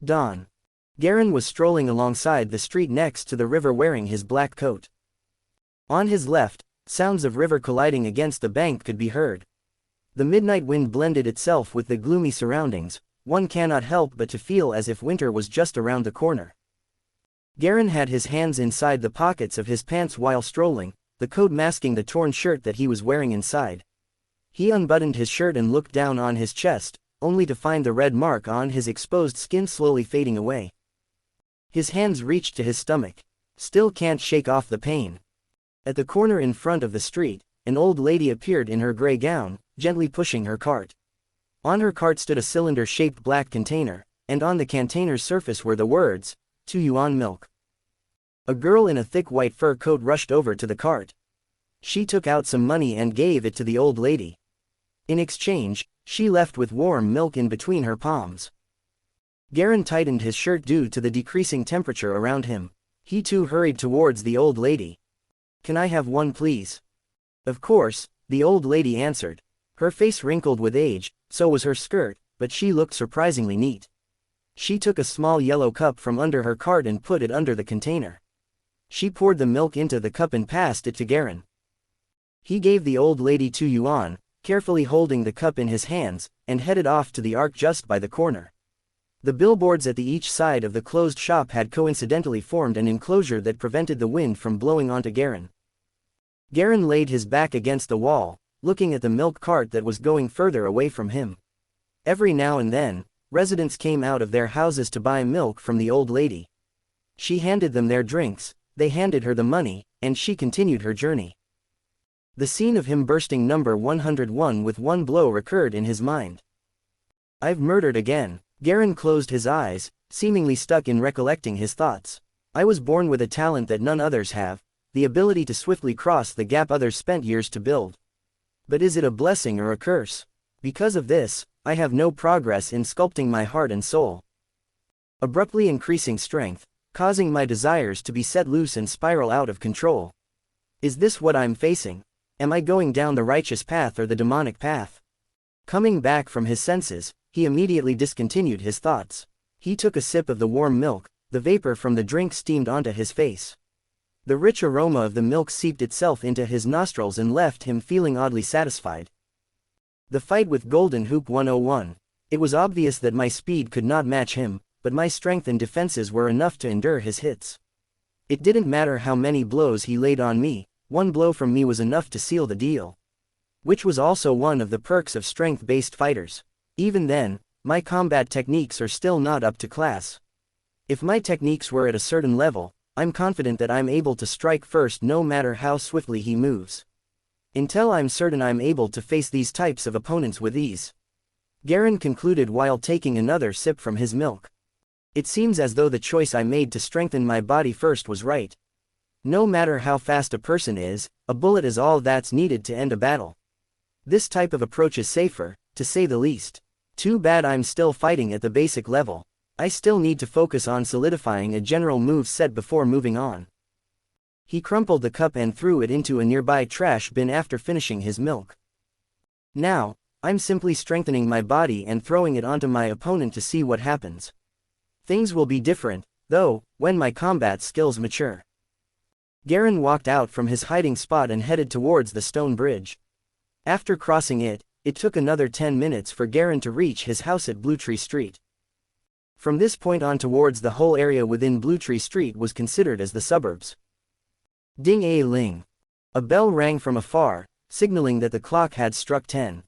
Dawn. Garen was strolling alongside the street next to the river wearing his black coat. On his left, sounds of river colliding against the bank could be heard. The midnight wind blended itself with the gloomy surroundings. One cannot help but to feel as if winter was just around the corner. Garen had his hands inside the pockets of his pants while strolling, the coat masking the torn shirt that he was wearing inside. He unbuttoned his shirt and looked down on his chest, only to find the red mark on his exposed skin slowly fading away. His hands reached to his stomach. Still can't shake off the pain. At the corner in front of the street, an old lady appeared in her gray gown, gently pushing her cart. On her cart stood a cylinder-shaped black container, and on the container's surface were the words, 2 yuan milk. A girl in a thick white fur coat rushed over to the cart. She took out some money and gave it to the old lady. In exchange, she left with warm milk in between her palms. Garen tightened his shirt due to the decreasing temperature around him. He too hurried towards the old lady. "Can I have one, please?" Of course, the old lady answered. Her face wrinkled with age, so was her skirt, but she looked surprisingly neat. She took a small yellow cup from under her cart and put it under the container. She poured the milk into the cup and passed it to Garen. He gave the old lady 2 yuan, carefully holding the cup in his hands, and headed off to the arc just by the corner. The billboards at each side of the closed shop had coincidentally formed an enclosure that prevented the wind from blowing onto Garen. Garen laid his back against the wall, looking at the milk cart that was going further away from him. Every now and then, residents came out of their houses to buy milk from the old lady. She handed them their drinks, they handed her the money, and she continued her journey. The scene of him bursting number 101 with one blow recurred in his mind. "I've murdered again." Garen closed his eyes, seemingly stuck in recollecting his thoughts. "I was born with a talent that none others have, the ability to swiftly cross the gap others spent years to build. But is it a blessing or a curse? Because of this, I have no progress in sculpting my heart and soul. Abruptly increasing strength, causing my desires to be set loose and spiral out of control. Is this what I'm facing? Am I going down the righteous path or the demonic path?" Coming back from his senses, he immediately discontinued his thoughts. He took a sip of the warm milk, the vapor from the drink steamed onto his face. The rich aroma of the milk seeped itself into his nostrils and left him feeling oddly satisfied. The fight with Golden Hoop 101. It was obvious that my speed could not match him, but my strength and defenses were enough to endure his hits. It didn't matter how many blows he laid on me, one blow from me was enough to seal the deal. Which was also one of the perks of strength-based fighters. Even then, my combat techniques are still not up to class. If my techniques were at a certain level, I'm confident that I'm able to strike first no matter how swiftly he moves. Until I'm certain I'm able to face these types of opponents with ease. Garen concluded while taking another sip from his milk. It seems as though the choice I made to strengthen my body first was right. No matter how fast a person is, a bullet is all that's needed to end a battle. This type of approach is safer, to say the least. Too bad I'm still fighting at the basic level. I still need to focus on solidifying a general move set before moving on. He crumpled the cup and threw it into a nearby trash bin after finishing his milk. Now, I'm simply strengthening my body and throwing it onto my opponent to see what happens. Things will be different, though, when my combat skills mature. Garen walked out from his hiding spot and headed towards the stone bridge. After crossing it, it took another 10 minutes for Garen to reach his house at Blue Tree Street. From this point on towards the whole area within Blue Tree Street was considered as the suburbs. Ding-a-ling. A bell rang from afar, signaling that the clock had struck 10.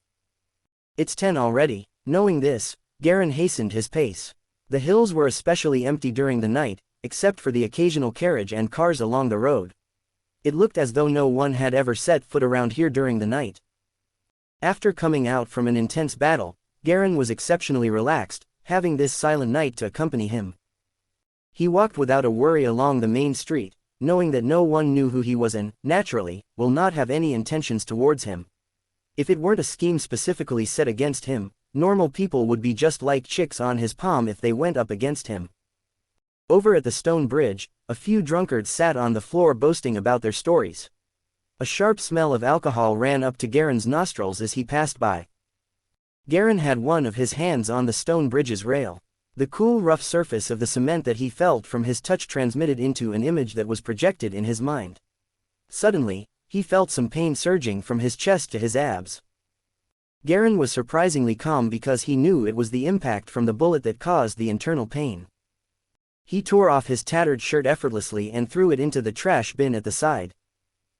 It's 10 already. Knowing this, Garen hastened his pace. The hills were especially empty during the night, except for the occasional carriage and cars along the road. It looked as though no one had ever set foot around here during the night. After coming out from an intense battle, Garen was exceptionally relaxed, having this silent night to accompany him. He walked without a worry along the main street, knowing that no one knew who he was and, naturally, will not have any intentions towards him. If it weren't a scheme specifically set against him, normal people would be just like chicks on his palm if they went up against him. Over at the stone bridge, a few drunkards sat on the floor boasting about their stories. A sharp smell of alcohol ran up to Garen's nostrils as he passed by. Garen had one of his hands on the stone bridge's rail. The cool rough surface of the cement that he felt from his touch transmitted into an image that was projected in his mind. Suddenly, he felt some pain surging from his chest to his abs. Garen was surprisingly calm because he knew it was the impact from the bullet that caused the internal pain. He tore off his tattered shirt effortlessly and threw it into the trash bin at the side.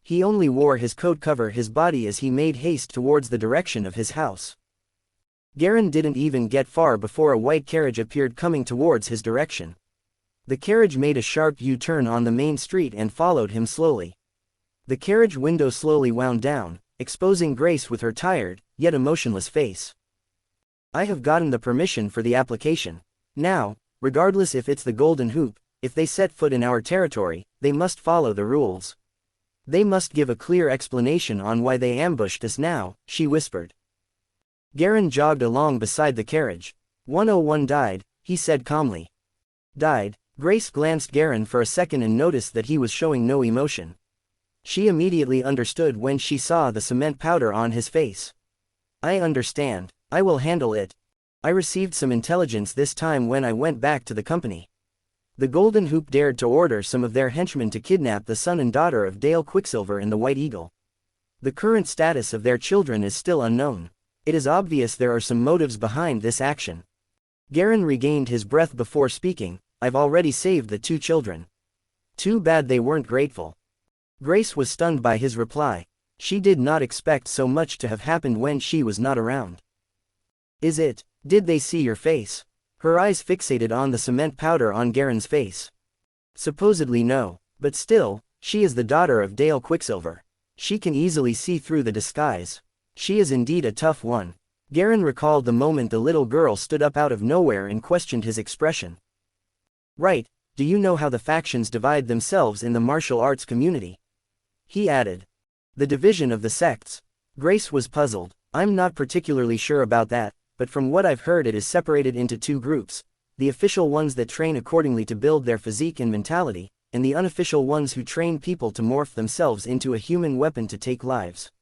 He only wore his coat cover his body as he made haste towards the direction of his house. Garen didn't even get far before a white carriage appeared coming towards his direction. The carriage made a sharp U-turn on the main street and followed him slowly. The carriage window slowly wound down, exposing Grace with her tired, yet emotionless face. "I have gotten the permission for the application. Now, regardless if it's the Golden Hoop, if they set foot in our territory, they must follow the rules. They must give a clear explanation on why they ambushed us now," she whispered. Garen jogged along beside the carriage. 101 died, he said calmly. Died? Grace glanced Garen for a second and noticed that he was showing no emotion. She immediately understood when she saw the cement powder on his face. "I understand. I will handle it. I received some intelligence this time when I went back to the company. The Golden Hoop dared to order some of their henchmen to kidnap the son and daughter of Dale Quicksilver and the White Eagle. The current status of their children is still unknown. It is obvious there are some motives behind this action." Garen regained his breath before speaking. "I've already saved the 2 children. Too bad they weren't grateful." Grace was stunned by his reply. She did not expect so much to have happened when she was not around. Did they see your face?" Her eyes fixated on the cement powder on Garen's face. "Supposedly no, but still, she is the daughter of Dale Quicksilver. She can easily see through the disguise. She is indeed a tough one." Garen recalled the moment the little girl stood up out of nowhere and questioned his expression. "Right, do you know how the factions divide themselves in the martial arts community?" he added. "The division of the sects." Grace was puzzled. "I'm not particularly sure about that, but from what I've heard it is separated into 2 groups, the official ones that train accordingly to build their physique and mentality, and the unofficial ones who train people to morph themselves into a human weapon to take lives."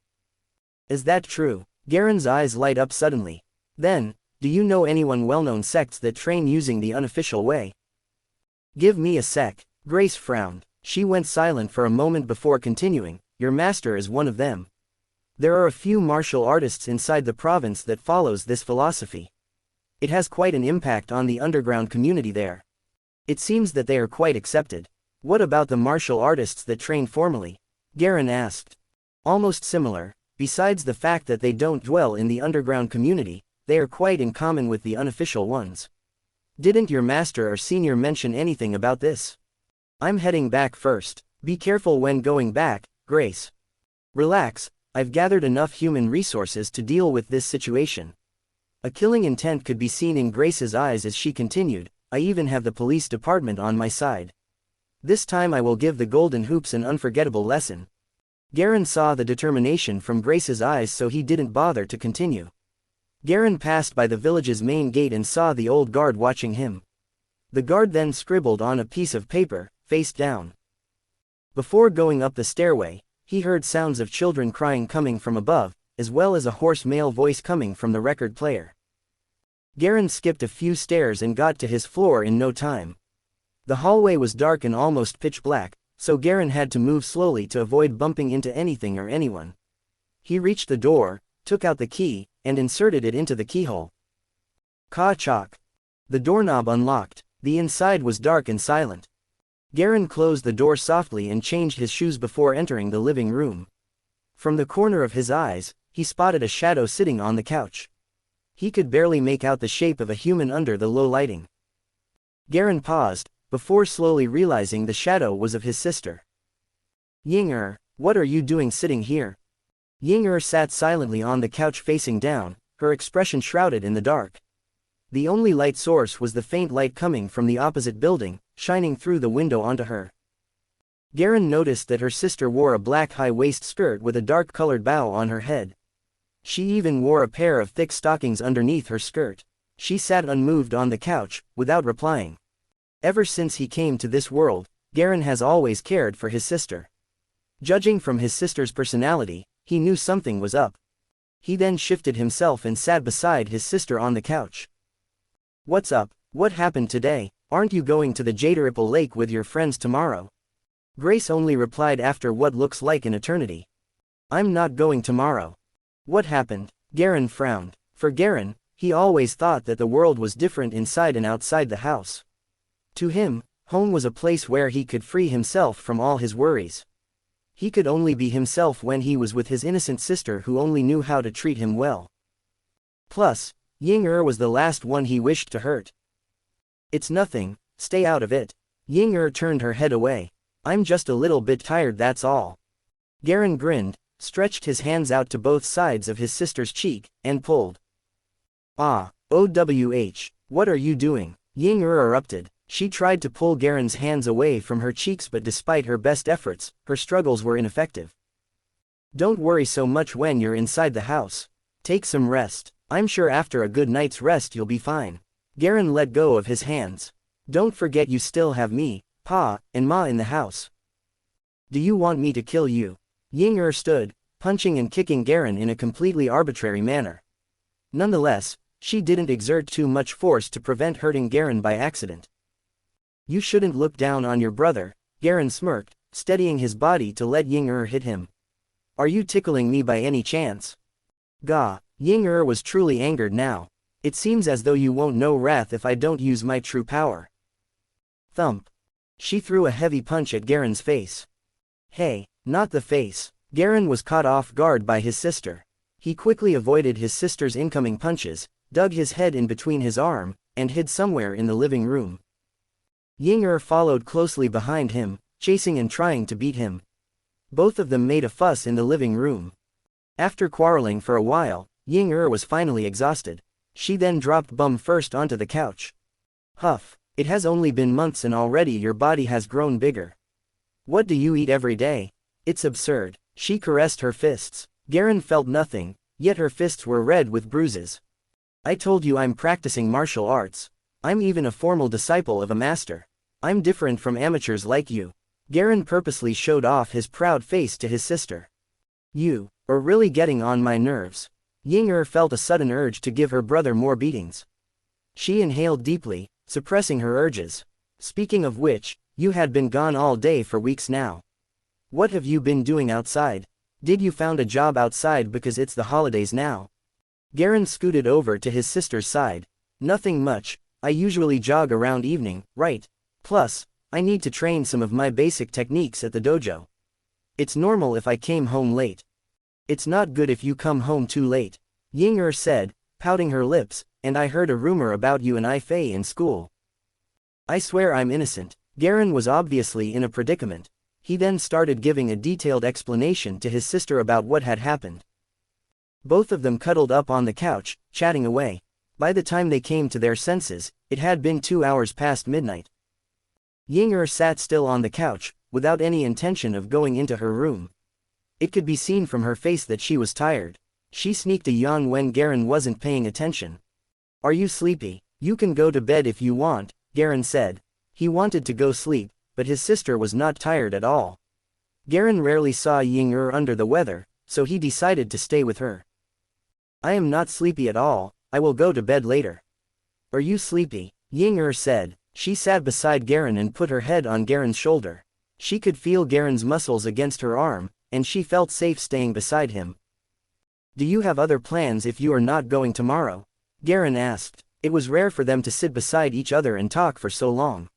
"Is that true?" Garen's eyes light up suddenly. "Then, do you know anyone well-known sects that train using the unofficial way?" "Give me a sec." Grace frowned. She went silent for a moment before continuing. "Your master is one of them. There are a few martial artists inside the province that follows this philosophy. It has quite an impact on the underground community there. It seems that they are quite accepted." "What about the martial artists that train formally?" Garen asked. "Almost similar. Besides the fact that they don't dwell in the underground community, they are quite in common with the unofficial ones." "Didn't your master or senior mention anything about this?" "I'm heading back first. Be careful when going back, Grace." "Relax, I've gathered enough human resources to deal with this situation." A killing intent could be seen in Grace's eyes as she continued. "I even have the police department on my side. This time I will give the Golden Hoops an unforgettable lesson." Garen saw the determination from Grace's eyes, so he didn't bother to continue. Garen passed by the village's main gate and saw the old guard watching him. The guard then scribbled on a piece of paper, face down. Before going up the stairway, he heard sounds of children crying coming from above, as well as a hoarse male voice coming from the record player. Garen skipped a few stairs and got to his floor in no time. The hallway was dark and almost pitch black, so Garen had to move slowly to avoid bumping into anything or anyone. He reached the door, took out the key, and inserted it into the keyhole. Ka-chok. The doorknob unlocked. The inside was dark and silent. Garen closed the door softly and changed his shoes before entering the living room. From the corner of his eyes, he spotted a shadow sitting on the couch. He could barely make out the shape of a human under the low lighting. Garen paused, before slowly realizing the shadow was of his sister. "Ying-er, what are you doing sitting here?" Ying-er sat silently on the couch facing down, her expression shrouded in the dark. The only light source was the faint light coming from the opposite building, shining through the window onto her. Garen noticed that her sister wore a black high-waist skirt with a dark-colored bow on her head. She even wore a pair of thick stockings underneath her skirt. She sat unmoved on the couch, without replying. Ever since he came to this world, Garen has always cared for his sister. Judging from his sister's personality, he knew something was up. He then shifted himself and sat beside his sister on the couch. "What's up?" What happened today? Aren't you going to the Jaderipple Lake with your friends tomorrow? Grace only replied after what looks like an eternity. I'm not going tomorrow. What happened? Garen frowned. For Garen, he always thought that the world was different inside and outside the house. To him, home was a place where he could free himself from all his worries. He could only be himself when he was with his innocent sister who only knew how to treat him well. Plus, Ying was the last one he wished to hurt. It's nothing, stay out of it. Ying turned her head away. I'm just a little bit tired, that's all. Garen grinned, stretched his hands out to both sides of his sister's cheek, and pulled. Ah, OWH, what are you doing? Ying erupted. She tried to pull Garen's hands away from her cheeks, but despite her best efforts, her struggles were ineffective. Don't worry so much when you're inside the house. Take some rest. I'm sure after a good night's rest you'll be fine. Garen let go of his hands. Don't forget you still have me, Pa, and Ma in the house. Do you want me to kill you? Ying stood, punching and kicking Garen in a completely arbitrary manner. Nonetheless, she didn't exert too much force to prevent hurting Garen by accident. You shouldn't look down on your brother, Garen smirked, steadying his body to let Ying hit him. Are you tickling me by any chance? Gah, Ying was truly angered now. It seems as though you won't know wrath if I don't use my true power. Thump. She threw a heavy punch at Garen's face. Hey, not the face. Garen was caught off guard by his sister. He quickly avoided his sister's incoming punches, dug his head in between his arm, and hid somewhere in the living room. Ying followed closely behind him, chasing and trying to beat him. Both of them made a fuss in the living room. After quarreling for a while, Ying was finally exhausted. She then dropped bum first onto the couch. Huff, it has only been months and already your body has grown bigger. What do you eat every day? It's absurd. She caressed her fists. Garen felt nothing, yet her fists were red with bruises. I told you I'm practicing martial arts. I'm even a formal disciple of a master. I'm different from amateurs like you. Garen purposely showed off his proud face to his sister. You are really getting on my nerves. Ying felt a sudden urge to give her brother more beatings. She inhaled deeply, suppressing her urges. Speaking of which, you had been gone all day for weeks now. What have you been doing outside? Did you found a job outside because it's the holidays now? Garen scooted over to his sister's side. Nothing much, I usually jog around evening, right? Plus, I need to train some of my basic techniques at the dojo. It's normal if I came home late. It's not good if you come home too late. Ying said, pouting her lips, and I heard a rumor about you and Fei in school. I swear I'm innocent. Garen was obviously in a predicament. He then started giving a detailed explanation to his sister about what had happened. Both of them cuddled up on the couch, chatting away. By the time they came to their senses, it had been 2 hours past midnight. Ying sat still on the couch, without any intention of going into her room. It could be seen from her face that she was tired. She sneaked a yawn when Garen wasn't paying attention. Are you sleepy? You can go to bed if you want, Garen said. He wanted to go sleep, but his sister was not tired at all. Garen rarely saw Ying under the weather, so he decided to stay with her. I am not sleepy at all, I will go to bed later. Are you sleepy? Ying said. She sat beside Garen and put her head on Garen's shoulder. She could feel Garen's muscles against her arm, and she felt safe staying beside him. Do you have other plans if you are not going tomorrow? Garen asked. It was rare for them to sit beside each other and talk for so long.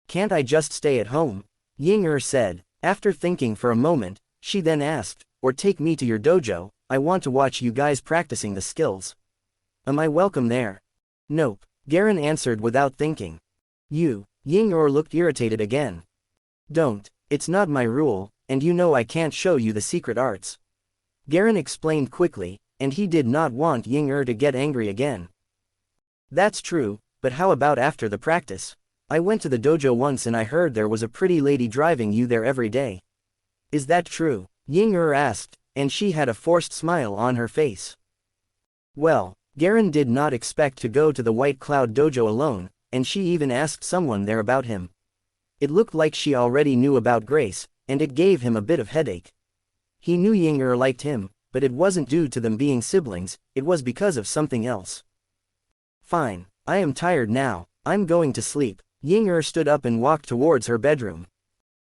Can't I just stay at home? Ying said. After thinking for a moment, she then asked, or take me to your dojo, I want to watch you guys practicing the skills. Am I welcome there? Nope, Garen answered without thinking. Ying looked irritated again. Don't, it's not my rule, and you know I can't show you the secret arts. Garen explained quickly, and he did not want Ying to get angry again. That's true, but how about after the practice? I went to the dojo once and I heard there was a pretty lady driving you there every day. Is that true? Ying asked, and she had a forced smile on her face. Well, Garen did not expect to go to the White Cloud dojo alone, and she even asked someone there about him. It looked like she already knew about Grace, and it gave him a bit of headache. He knew Ying liked him, but it wasn't due to them being siblings, it was because of something else. Fine, I am tired now, I'm going to sleep. Ying stood up and walked towards her bedroom.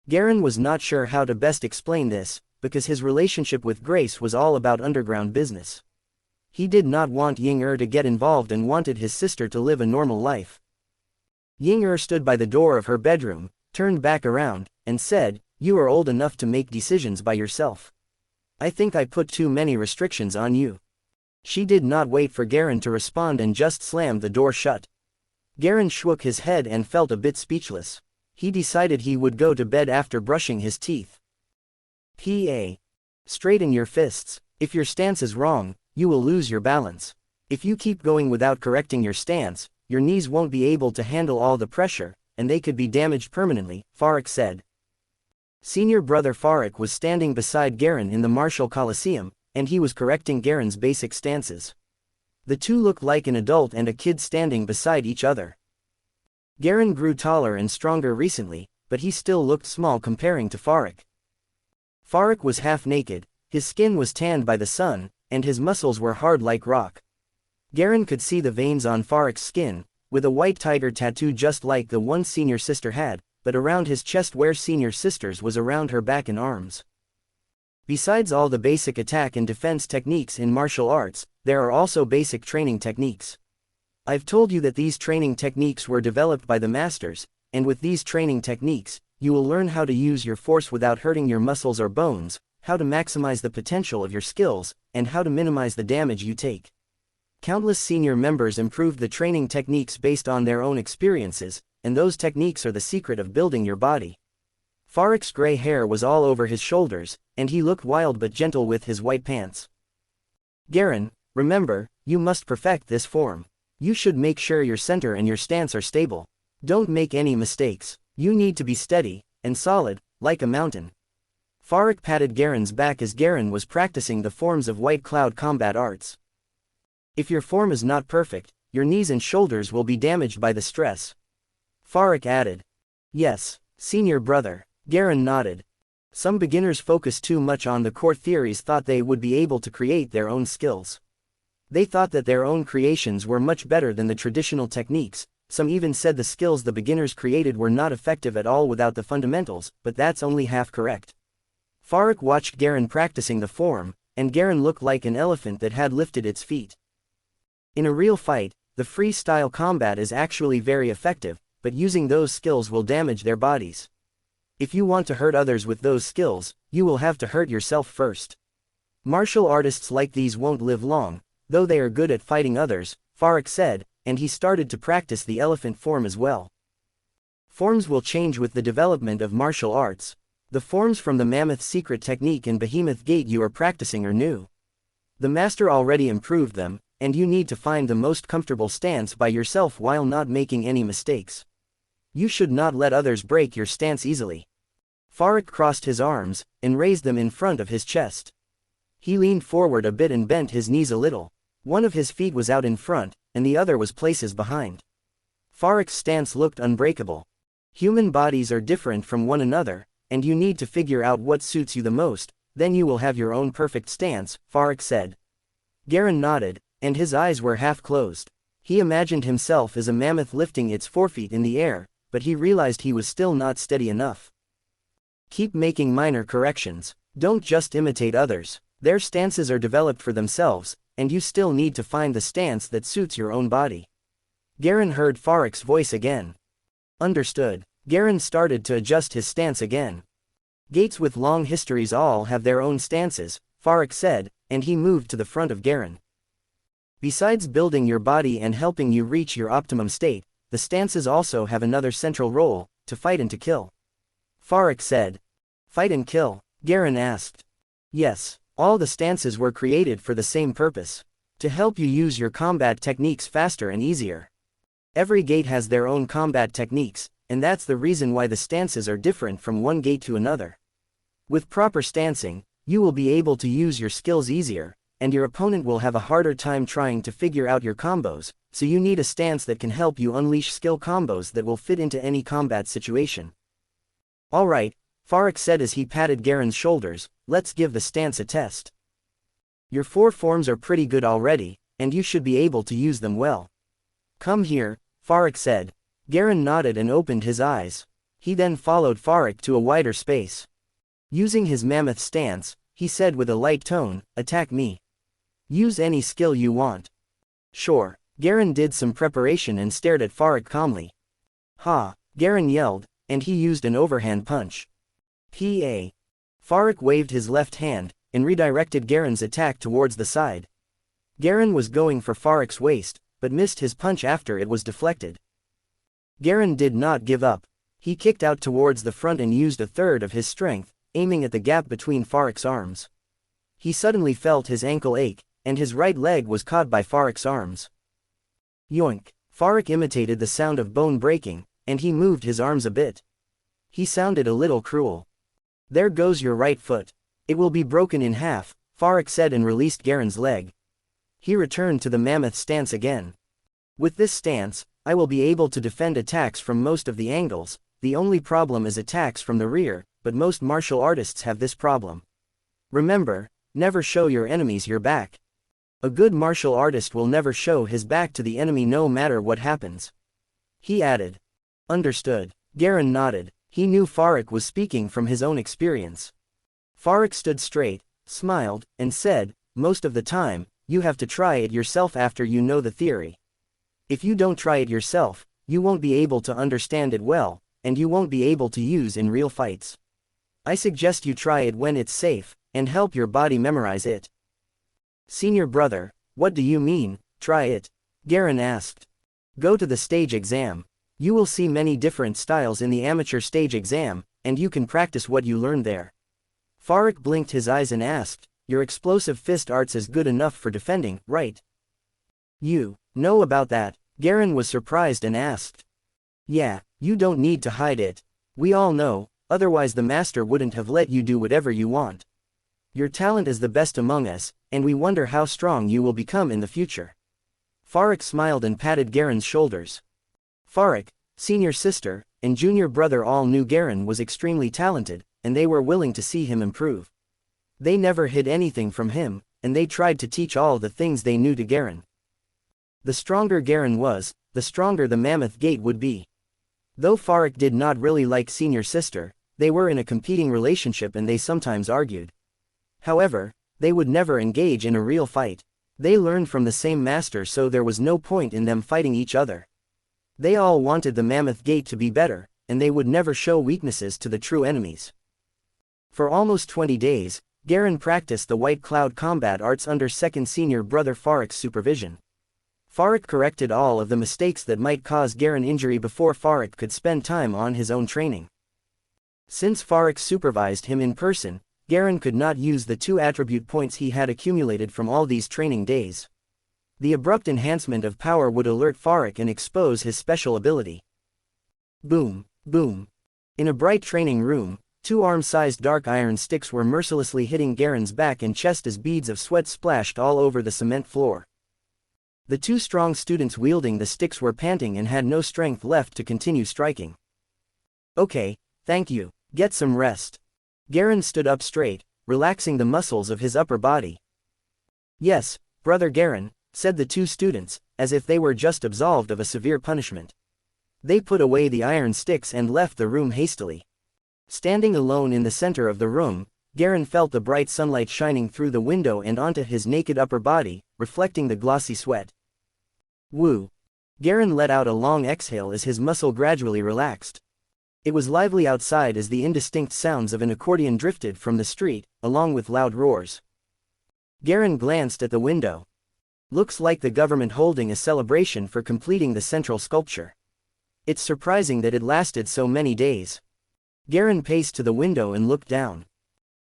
Garen was not sure how to best explain this, because his relationship with Grace was all about underground business. He did not want Ying to get involved and wanted his sister to live a normal life. Ying stood by the door of her bedroom, turned back around, and said, "You are old enough to make decisions by yourself. I think I put too many restrictions on you." She did not wait for Garen to respond and just slammed the door shut. Garen shook his head and felt a bit speechless. He decided he would go to bed after brushing his teeth. Straighten your fists. If your stance is wrong, you will lose your balance. If you keep going without correcting your stance, your knees won't be able to handle all the pressure, and they could be damaged permanently, Farik said. Senior brother Farik was standing beside Garen in the martial coliseum, and he was correcting Garen's basic stances. The two looked like an adult and a kid standing beside each other. Garen grew taller and stronger recently, but he still looked small comparing to Farik. Farik was half naked, his skin was tanned by the sun, and his muscles were hard like rock. Garen could see the veins on Farik's skin, with a white tiger tattoo just like the one senior sister had, but around his chest where senior sister's was around her back and arms. Besides all the basic attack and defense techniques in martial arts, there are also basic training techniques. I've told you that these training techniques were developed by the masters, and with these training techniques, you will learn how to use your force without hurting your muscles or bones, how to maximize the potential of your skills, and how to minimize the damage you take. Countless senior members improved the training techniques based on their own experiences, and those techniques are the secret of building your body. Farik's gray hair was all over his shoulders, and he looked wild but gentle with his white pants. Garen, remember, you must perfect this form. You should make sure your center and your stance are stable. Don't make any mistakes. You need to be steady and solid, like a mountain. Farik patted Garen's back as Garen was practicing the forms of White Cloud combat arts. If your form is not perfect, your knees and shoulders will be damaged by the stress. Farik added. Yes, senior brother. Garen nodded. Some beginners focus too much on the core theories, thought they would be able to create their own skills. They thought that their own creations were much better than the traditional techniques. Some even said the skills the beginners created were not effective at all without the fundamentals, but that's only half correct. Farik watched Garen practicing the form, and Garen looked like an elephant that had lifted its feet. In a real fight, the freestyle combat is actually very effective, but using those skills will damage their bodies. If you want to hurt others with those skills, you will have to hurt yourself first. Martial artists like these won't live long, though they are good at fighting others, Farik said, and he started to practice the elephant form as well. Forms will change with the development of martial arts. The forms from the Mammoth Secret Technique and Behemoth Gate you are practicing are new. The master already improved them, and you need to find the most comfortable stance by yourself while not making any mistakes. You should not let others break your stance easily. Farik crossed his arms, and raised them in front of his chest. He leaned forward a bit and bent his knees a little. One of his feet was out in front, and the other was places behind. Farik's stance looked unbreakable. Human bodies are different from one another, and you need to figure out what suits you the most, then you will have your own perfect stance, Farik said. Garen nodded, and his eyes were half closed. He imagined himself as a mammoth lifting its forefeet in the air, but he realized he was still not steady enough. Keep making minor corrections. Don't just imitate others. Their stances are developed for themselves, and you still need to find the stance that suits your own body. Garen heard Farik's voice again. Understood. Garen started to adjust his stance again. Gates with long histories all have their own stances, Farik said, and he moved to the front of Garen. Besides building your body and helping you reach your optimum state, the stances also have another central role, to fight and to kill. Farik said. Fight and kill? Garen asked. Yes, all the stances were created for the same purpose. To help you use your combat techniques faster and easier. Every gate has their own combat techniques, and that's the reason why the stances are different from one gate to another. With proper stancing, you will be able to use your skills easier, and your opponent will have a harder time trying to figure out your combos, so you need a stance that can help you unleash skill combos that will fit into any combat situation. Alright, Farik said as he patted Garen's shoulders, let's give the stance a test. Your 4 forms are pretty good already, and you should be able to use them well. Come here, Farik said. Garen nodded and opened his eyes. He then followed Farik to a wider space. Using his mammoth stance, he said with a light tone, attack me. Use any skill you want. Sure. Garen did some preparation and stared at Farik calmly. Ha! Garen yelled, and he used an overhand punch. P.A. Farik waved his left hand, and redirected Garen's attack towards the side. Garen was going for Farik's waist, but missed his punch after it was deflected. Garen did not give up. He kicked out towards the front and used a third of his strength, aiming at the gap between Farik's arms. He suddenly felt his ankle ache, and his right leg was caught by Farik's arms. Yoink! Farik imitated the sound of bone breaking, and he moved his arms a bit. He sounded a little cruel. There goes your right foot. It will be broken in half, Farik said and released Garen's leg. He returned to the mammoth stance again. With this stance, I will be able to defend attacks from most of the angles. The only problem is attacks from the rear, but most martial artists have this problem. Remember, never show your enemies your back. A good martial artist will never show his back to the enemy no matter what happens. He added. Understood. Garen nodded. He knew Farik was speaking from his own experience. Farik stood straight, smiled, and said, most of the time, you have to try it yourself after you know the theory. If you don't try it yourself, you won't be able to understand it well, and you won't be able to use in real fights. I suggest you try it when it's safe, and help your body memorize it. Senior brother, what do you mean, try it? Garen asked. Go to the stage exam. You will see many different styles in the amateur stage exam, and you can practice what you learn there. Farik blinked his eyes and asked, your explosive fist arts is good enough for defending, right? You know about that? Garen was surprised and asked. Yeah, you don't need to hide it. We all know, otherwise the master wouldn't have let you do whatever you want. Your talent is the best among us, and we wonder how strong you will become in the future. Farik smiled and patted Garen's shoulders. Farik, senior sister, and junior brother all knew Garen was extremely talented, and they were willing to see him improve. They never hid anything from him, and they tried to teach all the things they knew to Garen. The stronger Garen was, the stronger the mammoth gate would be. Though Farik did not really like senior sister, they were in a competing relationship and they sometimes argued. However, they would never engage in a real fight. They learned from the same master, so there was no point in them fighting each other. They all wanted the mammoth gate to be better, and they would never show weaknesses to the true enemies. For almost 20 days, Garen practiced the White Cloud combat arts under second senior brother Farik's supervision. Farik corrected all of the mistakes that might cause Garen injury before Farik could spend time on his own training. Since Farik supervised him in person, Garen could not use the 2 attribute points he had accumulated from all these training days. The abrupt enhancement of power would alert Farik and expose his special ability. Boom, boom. In a bright training room, 2 arm-sized dark iron sticks were mercilessly hitting Garen's back and chest as beads of sweat splashed all over the cement floor. The 2 strong students wielding the sticks were panting and had no strength left to continue striking. Okay, thank you, get some rest. Garen stood up straight, relaxing the muscles of his upper body. Yes, brother Garen, said the 2 students, as if they were just absolved of a severe punishment. They put away the iron sticks and left the room hastily. Standing alone in the center of the room, Garen felt the bright sunlight shining through the window and onto his naked upper body, reflecting the glossy sweat. Woo! Garen let out a long exhale as his muscle gradually relaxed. It was lively outside as the indistinct sounds of an accordion drifted from the street, along with loud roars. Garen glanced at the window. Looks like the government holding a celebration for completing the central sculpture. It's surprising that it lasted so many days. Garen paced to the window and looked down.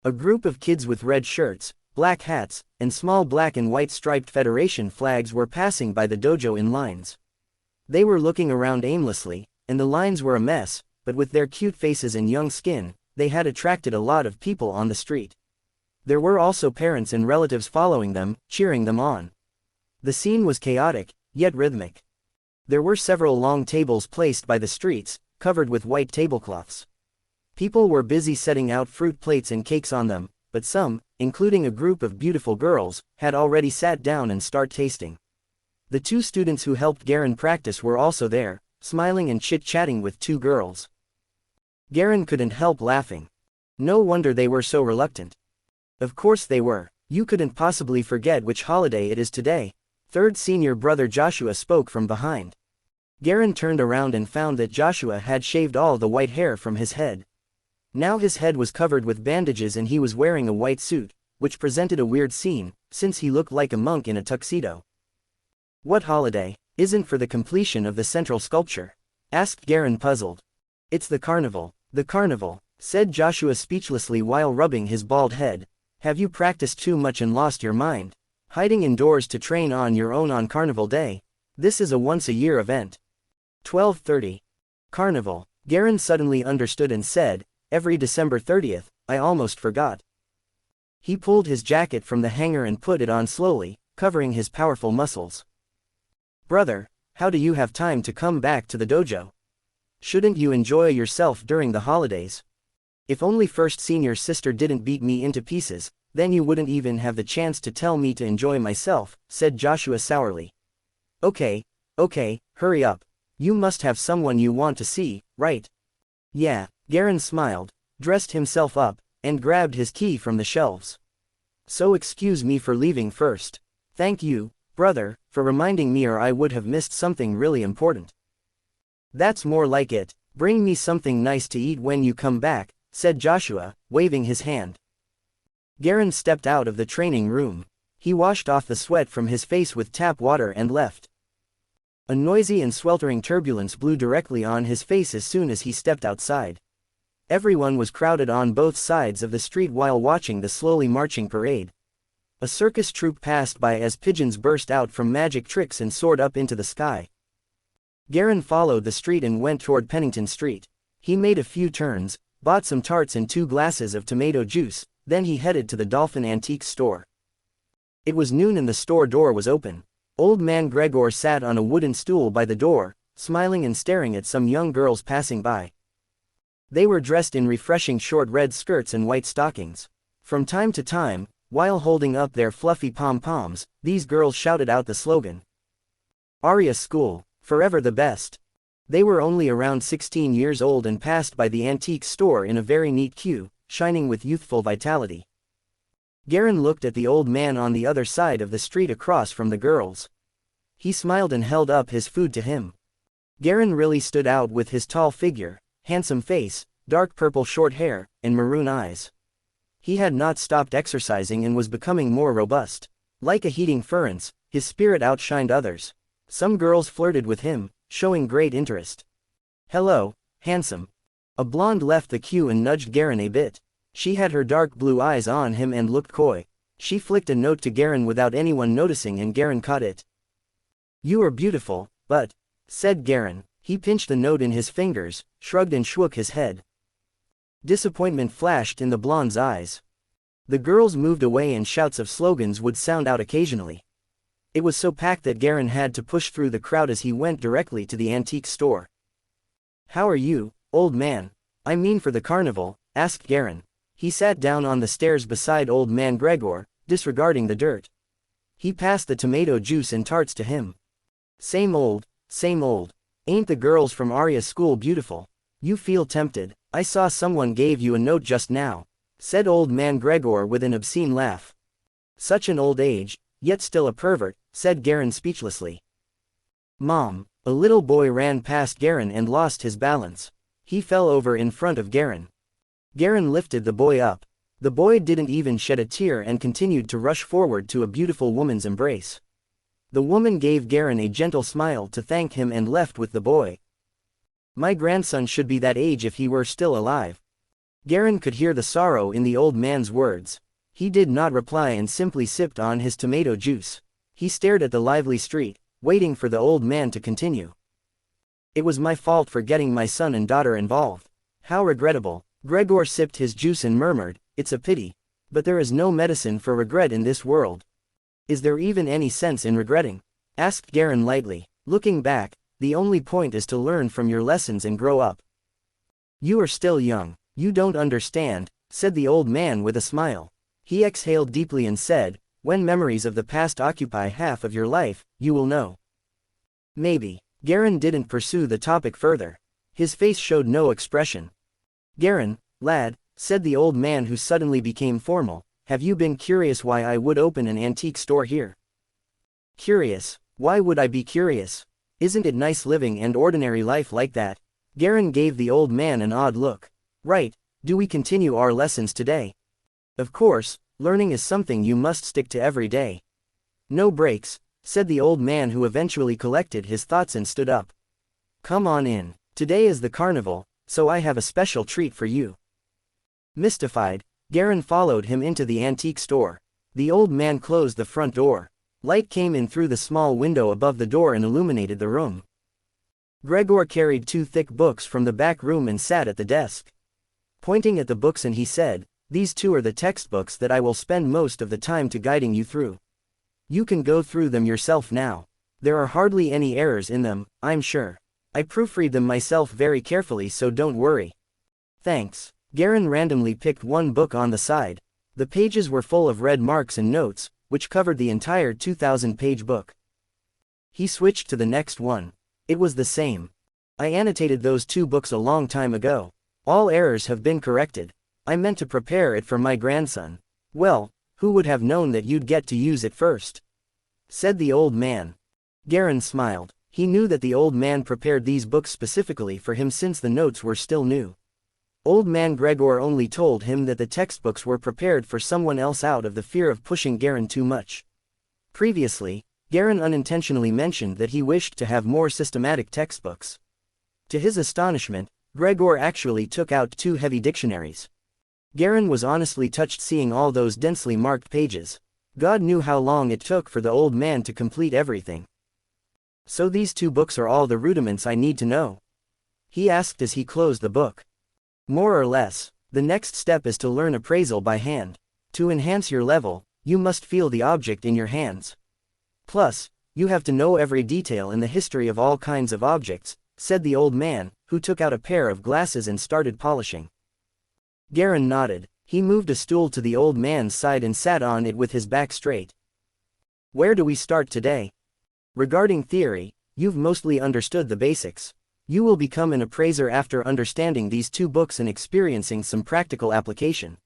A group of kids with red shirts, black hats, and small black and white striped Federation flags were passing by the dojo in lines. They were looking around aimlessly, and the lines were a mess, but with their cute faces and young skin, they had attracted a lot of people on the street. There were also parents and relatives following them, cheering them on. The scene was chaotic, yet rhythmic. There were several long tables placed by the streets, covered with white tablecloths. People were busy setting out fruit plates and cakes on them, but some, including a group of beautiful girls, had already sat down and start tasting. The two students who helped Garen practice were also there, smiling and chit-chatting with two girls. Garen couldn't help laughing. No wonder they were so reluctant. Of course they were. You couldn't possibly forget which holiday it is today. Third senior brother Joshua spoke from behind. Garen turned around and found that Joshua had shaved all the white hair from his head. Now his head was covered with bandages and he was wearing a white suit, which presented a weird scene, since he looked like a monk in a tuxedo. What holiday? Isn't for the completion of the central sculpture? Asked Garen, puzzled. It's the carnival, said Joshua speechlessly while rubbing his bald head. Have you practiced too much and lost your mind? Hiding indoors to train on your own on Carnival Day? This is a once-a-year event. 12:30. Carnival. Garen suddenly understood and said, every December 30th, I almost forgot. He pulled his jacket from the hanger and put it on slowly, covering his powerful muscles. Brother, how do you have time to come back to the dojo? Shouldn't you enjoy yourself during the holidays? If only first senior's sister didn't beat me into pieces, then you wouldn't even have the chance to tell me to enjoy myself, said Joshua sourly. Okay, hurry up. You must have someone you want to see, right? Yeah, Garen smiled, dressed himself up, and grabbed his key from the shelves. So excuse me for leaving first. Thank you, brother, for reminding me, or I would have missed something really important. That's more like it. Bring me something nice to eat when you come back, said Joshua, waving his hand. Garen stepped out of the training room. He washed off the sweat from his face with tap water and left. A noisy and sweltering turbulence blew directly on his face as soon as he stepped outside. Everyone was crowded on both sides of the street while watching the slowly marching parade. A circus troupe passed by as pigeons burst out from magic tricks and soared up into the sky. Garen followed the street and went toward Pennington Street. He made a few turns, bought some tarts and 2 glasses of tomato juice, then he headed to the Dolphin Antiques store. It was noon and the store door was open. Old man Gregor sat on a wooden stool by the door, smiling and staring at some young girls passing by. They were dressed in refreshing short red skirts and white stockings. From time to time, while holding up their fluffy pom-poms, these girls shouted out the slogan. Aria School, forever the best. They were only around 16 years old and passed by the antique store in a very neat queue, shining with youthful vitality. Garen looked at the old man on the other side of the street across from the girls. He smiled and held up his food to him. Garen really stood out with his tall figure, handsome face, dark purple short hair, and maroon eyes. He had not stopped exercising and was becoming more robust. Like a heating furnace, his spirit outshined others. Some girls flirted with him, showing great interest. Hello, handsome. A blonde left the queue and nudged Garen a bit. She had her dark blue eyes on him and looked coy. She flicked a note to Garen without anyone noticing and Garen caught it. You are beautiful, but, said Garen. He pinched the note in his fingers, shrugged and shook his head. Disappointment flashed in the blonde's eyes. The girls moved away and shouts of slogans would sound out occasionally. It was so packed that Garen had to push through the crowd as he went directly to the antique store. How are you, old man? I mean for the carnival, asked Garen. He sat down on the stairs beside old man Gregor, disregarding the dirt. He passed the tomato juice and tarts to him. Same old, same old. Ain't the girls from Aria School beautiful? You feel tempted. I saw someone gave you a note just now, said old man Gregor with an obscene laugh. Such an old age, yet still a pervert, said Garen speechlessly. Mom, a little boy ran past Garen and lost his balance. He fell over in front of Garen. Garen lifted the boy up. The boy didn't even shed a tear and continued to rush forward to a beautiful woman's embrace. The woman gave Garen a gentle smile to thank him and left with the boy. My grandson should be that age if he were still alive. Garen could hear the sorrow in the old man's words. He did not reply and simply sipped on his tomato juice. He stared at the lively street, waiting for the old man to continue. It was my fault for getting my son and daughter involved. How regrettable. Gregor sipped his juice and murmured, it's a pity. But there is no medicine for regret in this world. Is there even any sense in regretting? Asked Garen lightly. Looking back, the only point is to learn from your lessons and grow up. You are still young. You don't understand, said the old man with a smile. He exhaled deeply and said, when memories of the past occupy half of your life, you will know. Maybe. Garen didn't pursue the topic further. His face showed no expression. Garen, lad, said the old man who suddenly became formal, have you been curious why I would open an antique store here? Curious? Why would I be curious? Isn't it nice living an ordinary life like that? Garen gave the old man an odd look. Right, do we continue our lessons today? Of course, learning is something you must stick to every day. No breaks, said the old man who eventually collected his thoughts and stood up. Come on in, today is the carnival, so I have a special treat for you. Mystified, Garen followed him into the antique store. The old man closed the front door. Light came in through the small window above the door and illuminated the room. Gregor carried 2 thick books from the back room and sat at the desk. Pointing at the books, and he said, these 2 are the textbooks that I will spend most of the time to guiding you through. You can go through them yourself now. There are hardly any errors in them, I'm sure. I proofread them myself very carefully, so don't worry. Thanks. Garen randomly picked one book on the side. The pages were full of red marks and notes, which covered the entire 2,000-page book. He switched to the next one. It was the same. I annotated those 2 books a long time ago. All errors have been corrected. I meant to prepare it for my grandson. Well, who would have known that you'd get to use it first? Said the old man. Garen smiled. He knew that the old man prepared these books specifically for him since the notes were still new. Old man Gregor only told him that the textbooks were prepared for someone else out of the fear of pushing Garen too much. Previously, Garen unintentionally mentioned that he wished to have more systematic textbooks. To his astonishment, Gregor actually took out 2 heavy dictionaries. Garen was honestly touched seeing all those densely marked pages. God knew how long it took for the old man to complete everything. So these 2 books are all the rudiments I need to know? He asked as he closed the book. More or less. The next step is to learn appraisal by hand. To enhance your level, you must feel the object in your hands. Plus, you have to know every detail in the history of all kinds of objects, said the old man, who took out a pair of glasses and started polishing. Garen nodded. He moved a stool to the old man's side and sat on it with his back straight. Where do we start today? Regarding theory, you've mostly understood the basics. You will become an appraiser after understanding these 2 books and experiencing some practical application.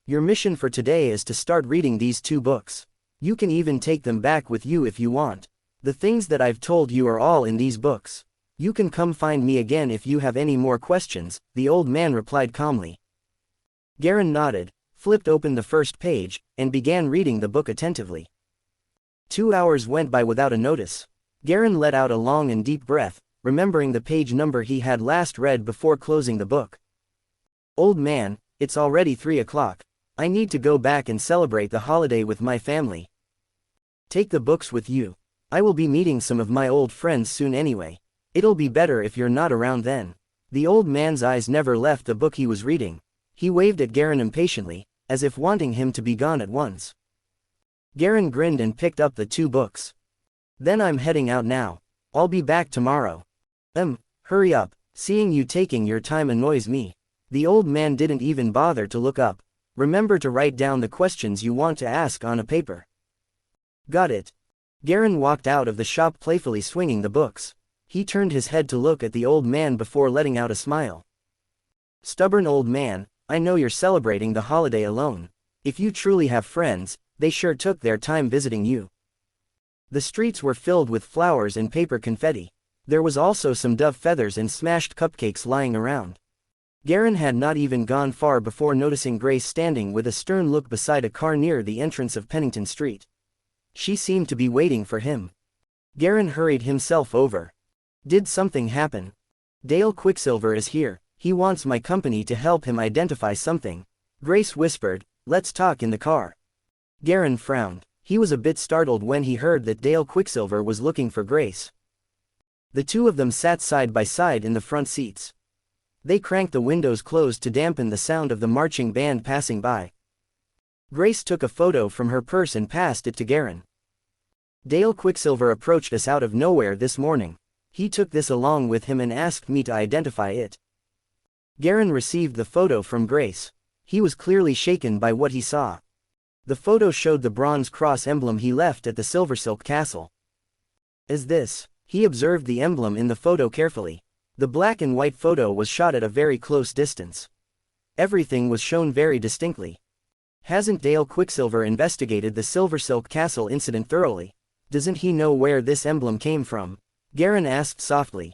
Your mission for today is to start reading these 2 books. You can even take them back with you if you want. The things that I've told you are all in these books. You can come find me again if you have any more questions, the old man replied calmly. Garen nodded, flipped open the first page, and began reading the book attentively. 2 hours went by without a notice. Garen let out a long and deep breath, remembering the page number he had last read before closing the book. Old man, it's already 3 o'clock. I need to go back and celebrate the holiday with my family. Take the books with you. I will be meeting some of my old friends soon anyway. It'll be better if you're not around then. The old man's eyes never left the book he was reading. He waved at Garen impatiently, as if wanting him to be gone at once. Garen grinned and picked up the 2 books. Then I'm heading out now. I'll be back tomorrow. Hurry up, seeing you taking your time annoys me. The old man didn't even bother to look up. Remember to write down the questions you want to ask on a paper. Got it. Garen walked out of the shop playfully swinging the books. He turned his head to look at the old man before letting out a smile. Stubborn old man, I know you're celebrating the holiday alone. If you truly have friends, they sure took their time visiting you. The streets were filled with flowers and paper confetti. There was also some dove feathers and smashed cupcakes lying around. Garen had not even gone far before noticing Grace standing with a stern look beside a car near the entrance of Pennington Street. She seemed to be waiting for him. Garen hurried himself over. Did something happen? Dale Quicksilver is here. He wants my company to help him identify something. Grace whispered, let's talk in the car. Garen frowned. He was a bit startled when he heard that Dale Quicksilver was looking for Grace. The 2 of them sat side by side in the front seats. They cranked the windows closed to dampen the sound of the marching band passing by. Grace took a photo from her purse and passed it to Garen. Dale Quicksilver approached us out of nowhere this morning. He took this along with him and asked me to identify it. Garen received the photo from Grace. He was clearly shaken by what he saw. The photo showed the bronze cross emblem he left at the Silversilk Castle. Is this? He observed the emblem in the photo carefully. The black and white photo was shot at a very close distance. Everything was shown very distinctly. Hasn't Dale Quicksilver investigated the Silver Silk Castle incident thoroughly? Doesn't he know where this emblem came from? Garen asked softly.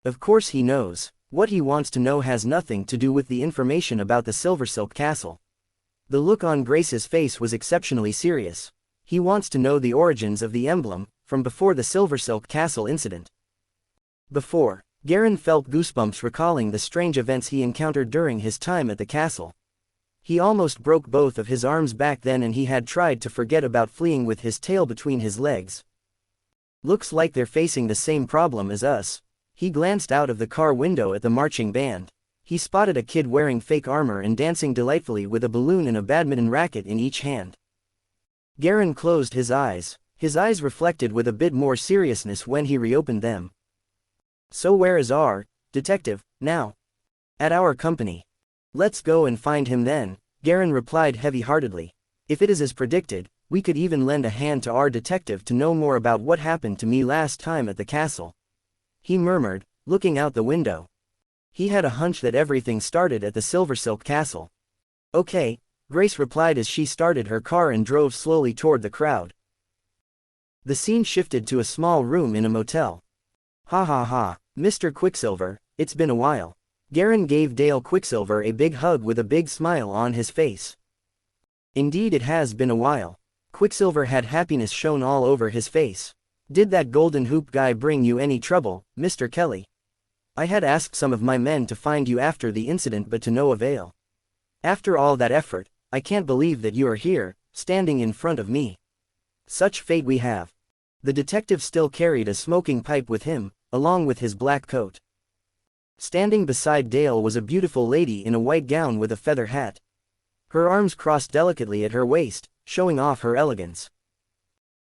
Of course he knows. What he wants to know has nothing to do with the information about the Silver Silk Castle. The look on Grace's face was exceptionally serious. He wants to know the origins of the emblem, from before the Silver Silk Castle incident. Before, Garen felt goosebumps recalling the strange events he encountered during his time at the castle. He almost broke both of his arms back then, and he had tried to forget about fleeing with his tail between his legs. Looks like they're facing the same problem as us. He glanced out of the car window at the marching band. He spotted a kid wearing fake armor and dancing delightfully with a balloon and a badminton racket in each hand. Garen closed his eyes. His eyes reflected with a bit more seriousness when he reopened them. So where is our detective now? At our company. Let's go and find him then, Garen replied heavy-heartedly. If it is as predicted, we could even lend a hand to our detective to know more about what happened to me last time at the castle. He murmured, looking out the window. He had a hunch that everything started at the Silver Silk Castle. Okay, Grace replied as she started her car and drove slowly toward the crowd. The scene shifted to a small room in a motel. Ha ha ha, Mr. Quicksilver, it's been a while. Garen gave Dale Quicksilver a big hug with a big smile on his face. Indeed it has been a while. Quicksilver had happiness shown all over his face. Did that golden hoop guy bring you any trouble, Mr. Kelly? I had asked some of my men to find you after the incident, but to no avail. After all that effort, I can't believe that you are here, standing in front of me. Such fate we have. The detective still carried a smoking pipe with him, along with his black coat. Standing beside Dale was a beautiful lady in a white gown with a feather hat. Her arms crossed delicately at her waist, showing off her elegance.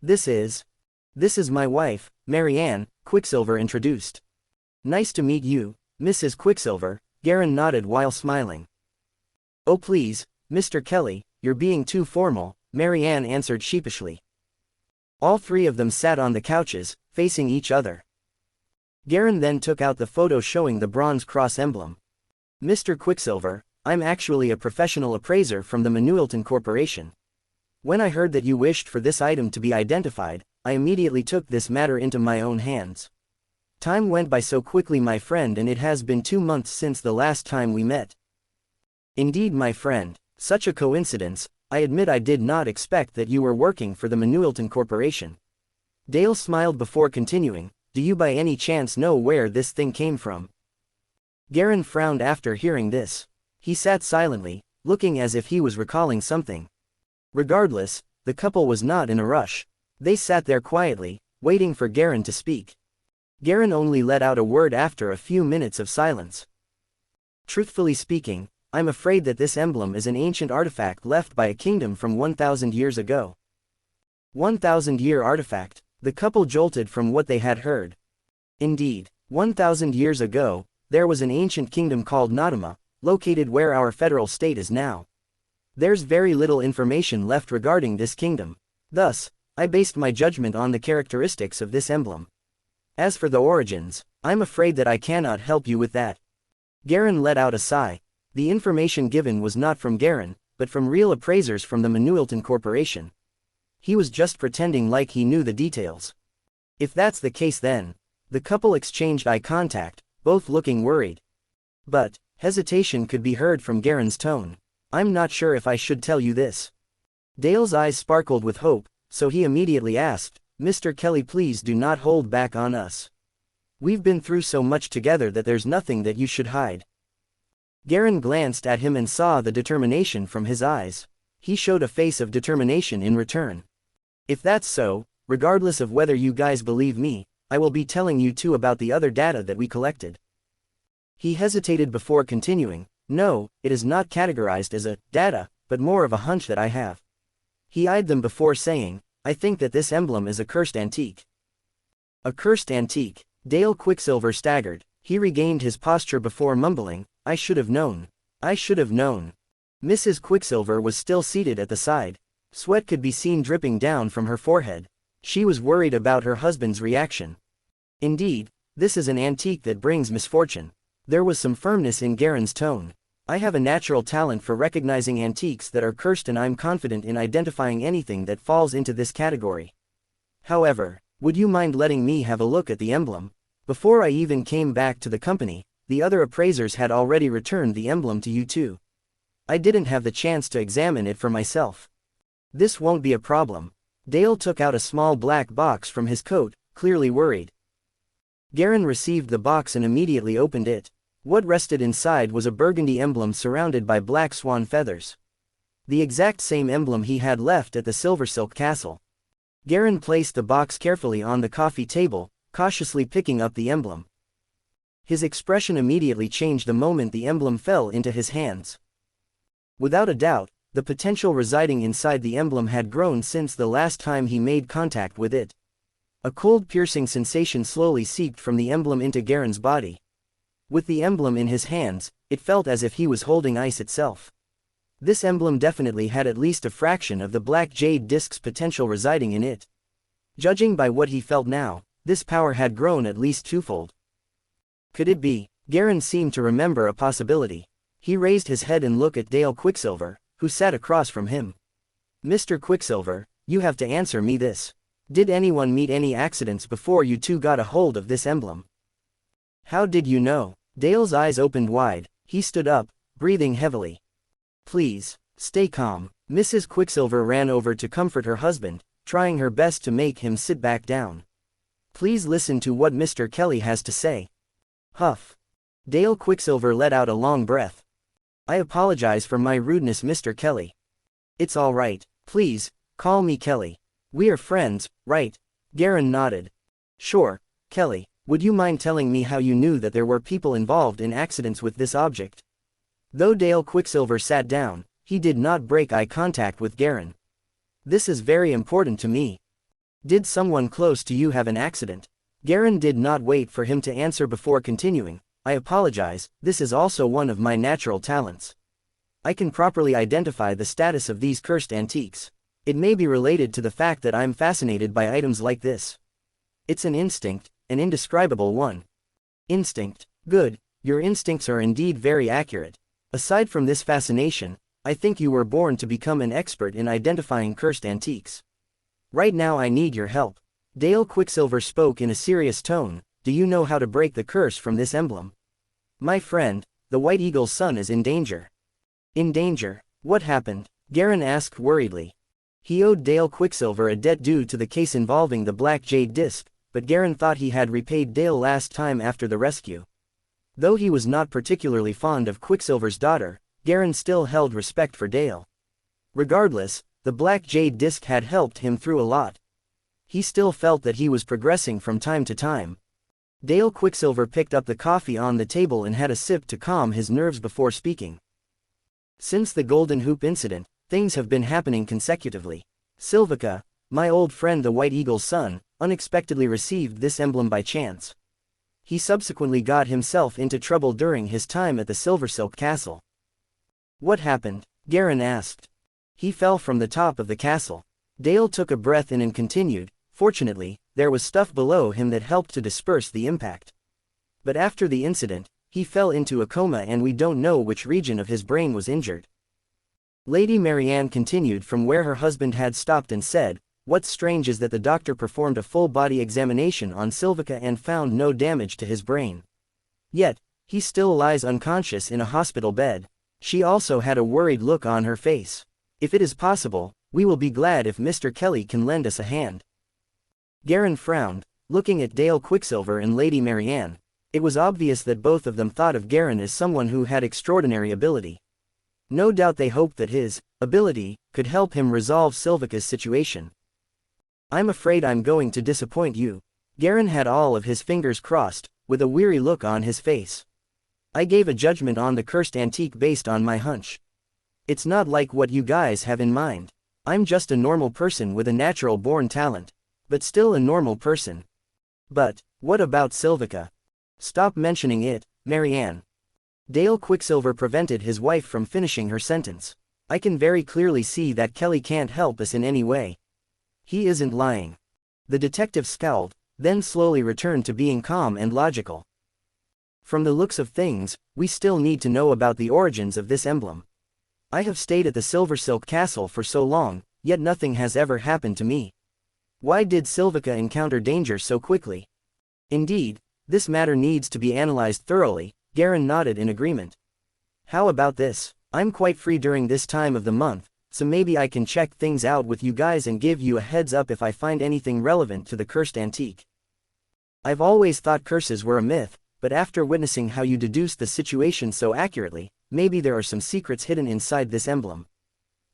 This is my wife, Marianne, Quicksilver introduced. Nice to meet you, Mrs. Quicksilver, Garen nodded while smiling. Oh please, Mr. Kelly, you're being too formal, Marianne answered sheepishly. All three of them sat on the couches, facing each other. Garen then took out the photo showing the bronze cross emblem. Mr. Quicksilver, I'm actually a professional appraiser from the Manuelton Corporation. When I heard that you wished for this item to be identified, I immediately took this matter into my own hands. Time went by so quickly, my friend, and it has been 2 months since the last time we met. Indeed, my friend, such a coincidence. I admit I did not expect that you were working for the Manuelton Corporation. Dale smiled before continuing, do you by any chance know where this thing came from? Garen frowned after hearing this. He sat silently, looking as if he was recalling something. Regardless, the couple was not in a rush. They sat there quietly, waiting for Garen to speak. Garen only let out a word after a few minutes of silence. Truthfully speaking, I'm afraid that this emblem is an ancient artifact left by a kingdom from 1,000 years ago. 1,000-year artifact, the couple jolted from what they had heard. Indeed, 1,000 years ago, there was an ancient kingdom called Nadama, located where our federal state is now. There's very little information left regarding this kingdom. Thus, I based my judgment on the characteristics of this emblem. As for the origins, I'm afraid that I cannot help you with that. Garen let out a sigh. The information given was not from Garen, but from real appraisers from the Manuelton Corporation. He was just pretending like he knew the details. If that's the case then, the couple exchanged eye contact, both looking worried. But, hesitation could be heard from Garen's tone. I'm not sure if I should tell you this. Dale's eyes sparkled with hope, so he immediately asked, Mr. Kelly, please do not hold back on us. We've been through so much together that there's nothing that you should hide. Garen glanced at him and saw the determination from his eyes. He showed a face of determination in return. If that's so, regardless of whether you guys believe me, I will be telling you too about the other data that we collected. He hesitated before continuing, no, it is not categorized as a data, but more of a hunch that I have. He eyed them before saying, I think that this emblem is a cursed antique. A cursed antique. Dale Quicksilver staggered. He regained his posture before mumbling, I should have known. I should have known. Mrs. Quicksilver was still seated at the side. Sweat could be seen dripping down from her forehead. She was worried about her husband's reaction. Indeed, this is an antique that brings misfortune. There was some firmness in Garen's tone. I have a natural talent for recognizing antiques that are cursed, and I'm confident in identifying anything that falls into this category. However, would you mind letting me have a look at the emblem? Before I even came back to the company, the other appraisers had already returned the emblem to you too. I didn't have the chance to examine it for myself. This won't be a problem. Dale took out a small black box from his coat, clearly worried. Garen received the box and immediately opened it. What rested inside was a burgundy emblem surrounded by black swan feathers. The exact same emblem he had left at the Silver Silk Castle. Garen placed the box carefully on the coffee table, cautiously picking up the emblem. His expression immediately changed the moment the emblem fell into his hands. Without a doubt, the potential residing inside the emblem had grown since the last time he made contact with it. A cold piercing sensation slowly seeped from the emblem into Garen's body. With the emblem in his hands, it felt as if he was holding ice itself. This emblem definitely had at least a fraction of the black jade disk's potential residing in it. Judging by what he felt now, this power had grown at least twofold. Could it be? Garen seemed to remember a possibility. He raised his head and looked at Dale Quicksilver, who sat across from him. Mr. Quicksilver, you have to answer me this. Did anyone meet any accidents before you two got a hold of this emblem? How did you know? Dale's eyes opened wide. He stood up, breathing heavily. Please, stay calm. Mrs. Quicksilver ran over to comfort her husband, trying her best to make him sit back down. Please listen to what Mr. Kelly has to say. Huff. Dale Quicksilver let out a long breath. I apologize for my rudeness, Mr. Kelly. It's all right. Please, call me Kelly. We are friends, right? Garen nodded. Sure, Kelly. Would you mind telling me how you knew that there were people involved in accidents with this object? Though Dale Quicksilver sat down, he did not break eye contact with Garen. This is very important to me. Did someone close to you have an accident? Garen did not wait for him to answer before continuing. I apologize, this is also one of my natural talents. I can properly identify the status of these cursed antiques. It may be related to the fact that I'm fascinated by items like this. It's an instinct, an indescribable one. Instinct. Good, your instincts are indeed very accurate. Aside from this fascination, I think you were born to become an expert in identifying cursed antiques. Right now I need your help. Dale Quicksilver spoke in a serious tone. Do you know how to break the curse from this emblem? My friend, the White Eagle's son is in danger. In danger? What happened? Garen asked worriedly. He owed Dale Quicksilver a debt due to the case involving the Black Jade Disc, but Garen thought he had repaid Dale last time after the rescue. Though he was not particularly fond of Quicksilver's daughter, Garen still held respect for Dale. Regardless, the Black Jade Disc had helped him through a lot. He still felt that he was progressing from time to time. Dale Quicksilver picked up the coffee on the table and had a sip to calm his nerves before speaking. Since the Golden Hoop incident, things have been happening consecutively. Silvica, my old friend the White Eagle's son, unexpectedly received this emblem by chance. He subsequently got himself into trouble during his time at the Silver Silk Castle. What happened? Garen asked. He fell from the top of the castle. Dale took a breath in and continued, fortunately, there was stuff below him that helped to disperse the impact. But after the incident, he fell into a coma and we don't know which region of his brain was injured. Lady Marianne continued from where her husband had stopped and said, what's strange is that the doctor performed a full-body examination on Silvica and found no damage to his brain. Yet, he still lies unconscious in a hospital bed. She also had a worried look on her face. If it is possible, we will be glad if Mr. Kelly can lend us a hand. Garen frowned, looking at Dale Quicksilver and Lady Marianne. It was obvious that both of them thought of Garen as someone who had extraordinary ability. No doubt they hoped that his ability could help him resolve Silvica's situation. I'm afraid I'm going to disappoint you. Garen had all of his fingers crossed, with a weary look on his face. I gave a judgment on the cursed antique based on my hunch. It's not like what you guys have in mind. I'm just a normal person with a natural-born talent. But still a normal person. But, what about Silvica? Stop mentioning it, Marianne. Dale Quicksilver prevented his wife from finishing her sentence. I can very clearly see that Kelly can't help us in any way. He isn't lying. The detective scowled. then slowly returned to being calm and logical. From the looks of things, we still need to know about the origins of this emblem. I have stayed at the Silver Silk Castle for so long, yet nothing has ever happened to me. Why did Silvica encounter danger so quickly? Indeed, this matter needs to be analyzed thoroughly. Garen nodded in agreement. How about this? I'm quite free during this time of the month, so maybe I can check things out with you guys and give you a heads up if I find anything relevant to the cursed antique. I've always thought curses were a myth, but after witnessing how you deduced the situation so accurately, maybe there are some secrets hidden inside this emblem.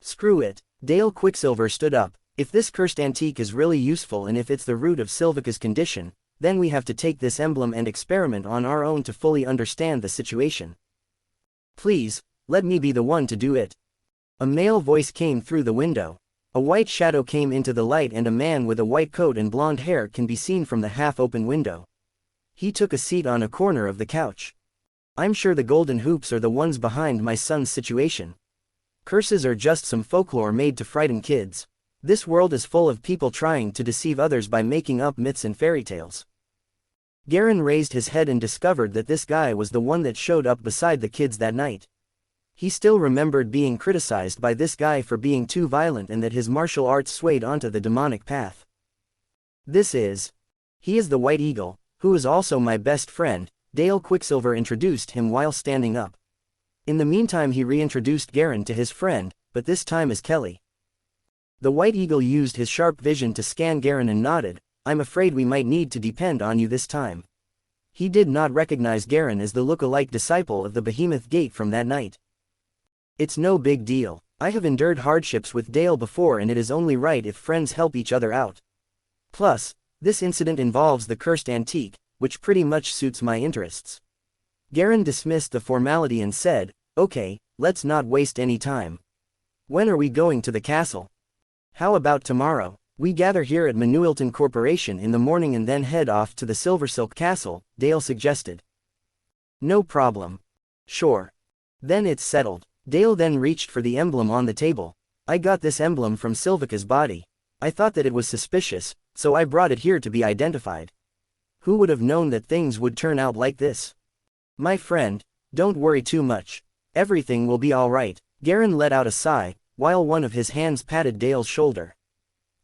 Screw it. Dale Quicksilver stood up. If this cursed antique is really useful and if it's the root of Silvica's condition, then we have to take this emblem and experiment on our own to fully understand the situation. Please, let me be the one to do it. A male voice came through the window. A white shadow came into the light and a man with a white coat and blonde hair can be seen from the half-open window. He took a seat on a corner of the couch. I'm sure the golden hoops are the ones behind my son's situation. Curses are just some folklore made to frighten kids. This world is full of people trying to deceive others by making up myths and fairy tales. Garen raised his head and discovered that this guy was the one that showed up beside the kids that night. He still remembered being criticized by this guy for being too violent and that his martial arts swayed onto the demonic path. He is the White Eagle, who is also my best friend. Dale Quicksilver introduced him while standing up. In the meantime he reintroduced Garen to his friend, but this time as Kelly. The White Eagle used his sharp vision to scan Garen and nodded. I'm afraid we might need to depend on you this time. He did not recognize Garen as the look-alike disciple of the Behemoth Gate from that night. It's no big deal. I have endured hardships with Dale before and it is only right if friends help each other out. Plus, this incident involves the cursed antique, which pretty much suits my interests. Garen dismissed the formality and said, okay, let's not waste any time. When are we going to the castle? How about tomorrow? We gather here at Manuelton Corporation in the morning and then head off to the Silver Silk Castle, Dale suggested. No problem. Sure. Then it's settled. Dale then reached for the emblem on the table. I got this emblem from Silvica's body. I thought that it was suspicious, so I brought it here to be identified. Who would have known that things would turn out like this? My friend, don't worry too much. Everything will be all right. Garen let out a sigh, while one of his hands patted Dale's shoulder.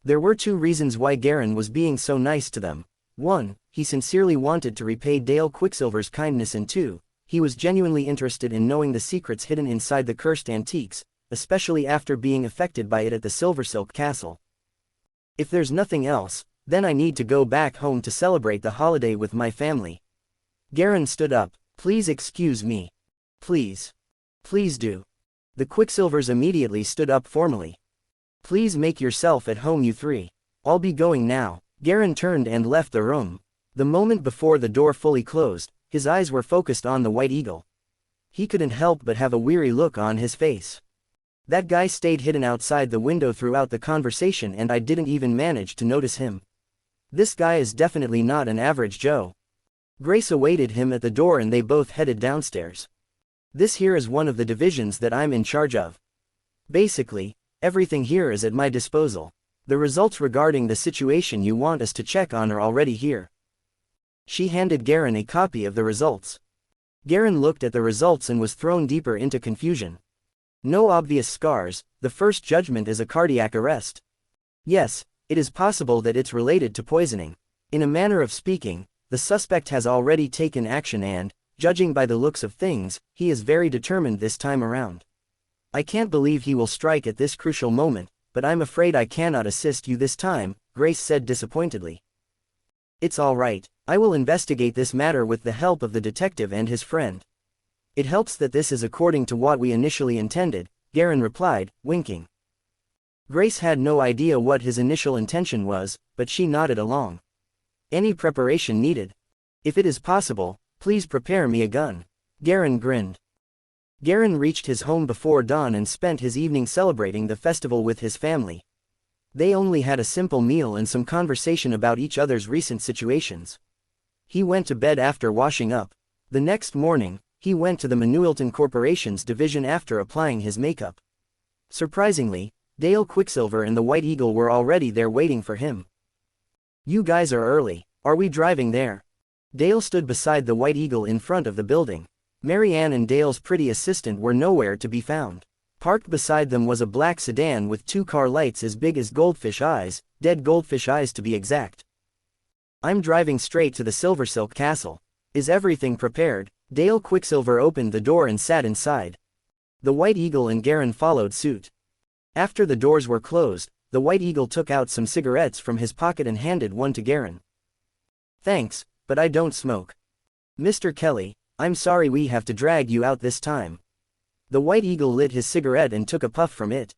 There were two reasons why Garen was being so nice to them. One, he sincerely wanted to repay Dale Quicksilver's kindness, and two, he was genuinely interested in knowing the secrets hidden inside the cursed antiques, especially after being affected by it at the Silver Silk Castle. If there's nothing else, then I need to go back home to celebrate the holiday with my family. Garen stood up. Please excuse me. Please. Please do. The Quicksilvers immediately stood up formally. Please make yourself at home, you three. I'll be going now. Garen turned and left the room. The moment before the door fully closed, his eyes were focused on the White Eagle. He couldn't help but have a weary look on his face. That guy stayed hidden outside the window throughout the conversation and I didn't even manage to notice him. This guy is definitely not an average Joe. Grace awaited him at the door and they both headed downstairs. This here is one of the divisions that I'm in charge of. Basically, everything here is at my disposal. The results regarding the situation you want us to check on are already here. She handed Garen a copy of the results. Garen looked at the results and was thrown deeper into confusion. No obvious scars. The first judgment is a cardiac arrest. Yes, it is possible that it's related to poisoning. In a manner of speaking, the suspect has already taken action and, judging by the looks of things, he is very determined this time around. I can't believe he will strike at this crucial moment, but I'm afraid I cannot assist you this time, Grace said disappointedly. It's all right. I will investigate this matter with the help of the detective and his friend. It helps that this is according to what we initially intended, Garen replied, winking. Grace had no idea what his initial intention was, but she nodded along. Any preparation needed? If it is possible, please prepare me a gun. Garen grinned. Garen reached his home before dawn and spent his evening celebrating the festival with his family. They only had a simple meal and some conversation about each other's recent situations. He went to bed after washing up. The next morning, he went to the Manuelton Corporation's division after applying his makeup. Surprisingly, Dale Quicksilver and the White Eagle were already there waiting for him. You guys are early. Are we driving there? Dale stood beside the White Eagle in front of the building. Mary Ann and Dale's pretty assistant were nowhere to be found. Parked beside them was a black sedan with two car lights as big as goldfish eyes, dead goldfish eyes to be exact. I'm driving straight to the Silversilk Castle. Is everything prepared? Dale Quicksilver opened the door and sat inside. The White Eagle and Garen followed suit. After the doors were closed, the White Eagle took out some cigarettes from his pocket and handed one to Garen. Thanks, but I don't smoke. Mr. Kelly, I'm sorry we have to drag you out this time. The White Eagle lit his cigarette and took a puff from it.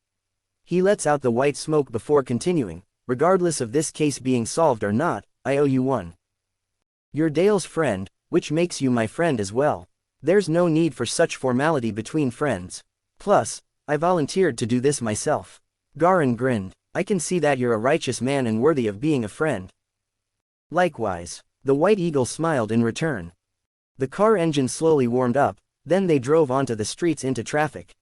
He lets out the white smoke before continuing, regardless of this case being solved or not, I owe you one. You're Dale's friend, which makes you my friend as well. There's no need for such formality between friends. Plus, I volunteered to do this myself. Garen grinned. I can see that you're a righteous man and worthy of being a friend. Likewise. The White Eagle smiled in return. The car engine slowly warmed up, then they drove onto the streets into traffic.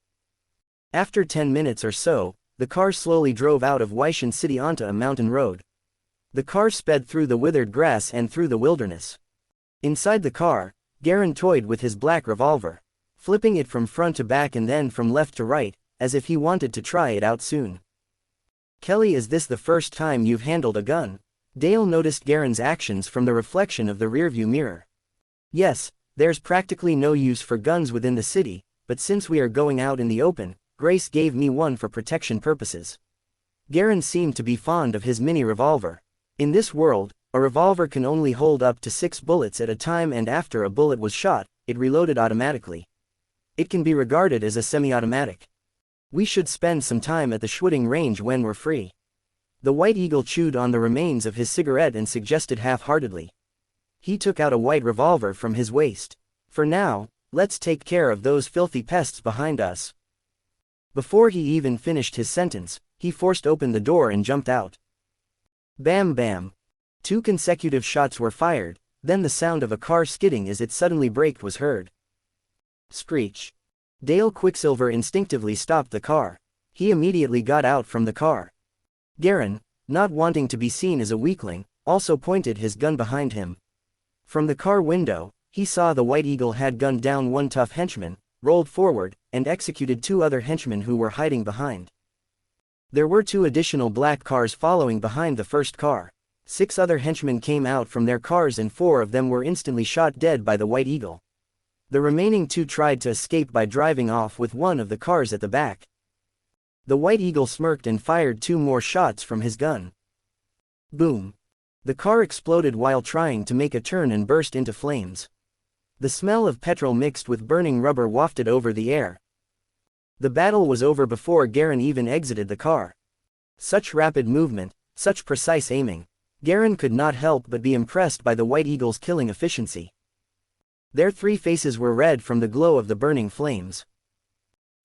After 10 minutes or so, the car slowly drove out of Wyshan City onto a mountain road. The car sped through the withered grass and through the wilderness. Inside the car, Garen toyed with his black revolver, flipping it from front to back and then from left to right, as if he wanted to try it out soon. Kelly, is this the first time you've handled a gun? Dale noticed Garen's actions from the reflection of the rearview mirror. Yes, there's practically no use for guns within the city, but since we are going out in the open, Grace gave me one for protection purposes. Garen seemed to be fond of his mini revolver. In this world, a revolver can only hold up to 6 bullets at a time, and after a bullet was shot, it reloaded automatically. It can be regarded as a semi-automatic. We should spend some time at the shooting range when we're free. The White Eagle chewed on the remains of his cigarette and suggested half-heartedly. He took out a white revolver from his waist. For now, let's take care of those filthy pests behind us. Before he even finished his sentence, he forced open the door and jumped out. Bam bam. 2 consecutive shots were fired, then the sound of a car skidding as it suddenly braked was heard. Screech. Dale Quicksilver instinctively stopped the car. He immediately got out from the car. Garen, not wanting to be seen as a weakling, also pointed his gun behind him. From the car window, he saw the White Eagle had gunned down one tough henchman, rolled forward, and executed 2 other henchmen who were hiding behind. There were 2 additional black cars following behind the first car. 6 other henchmen came out from their cars and 4 of them were instantly shot dead by the White Eagle. The remaining 2 tried to escape by driving off with one of the cars at the back. The White Eagle smirked and fired 2 more shots from his gun. Boom. The car exploded while trying to make a turn and burst into flames. The smell of petrol mixed with burning rubber wafted over the air. The battle was over before Garen even exited the car. Such rapid movement, such precise aiming. Garen could not help but be impressed by the White Eagle's killing efficiency. Their 3 faces were red from the glow of the burning flames.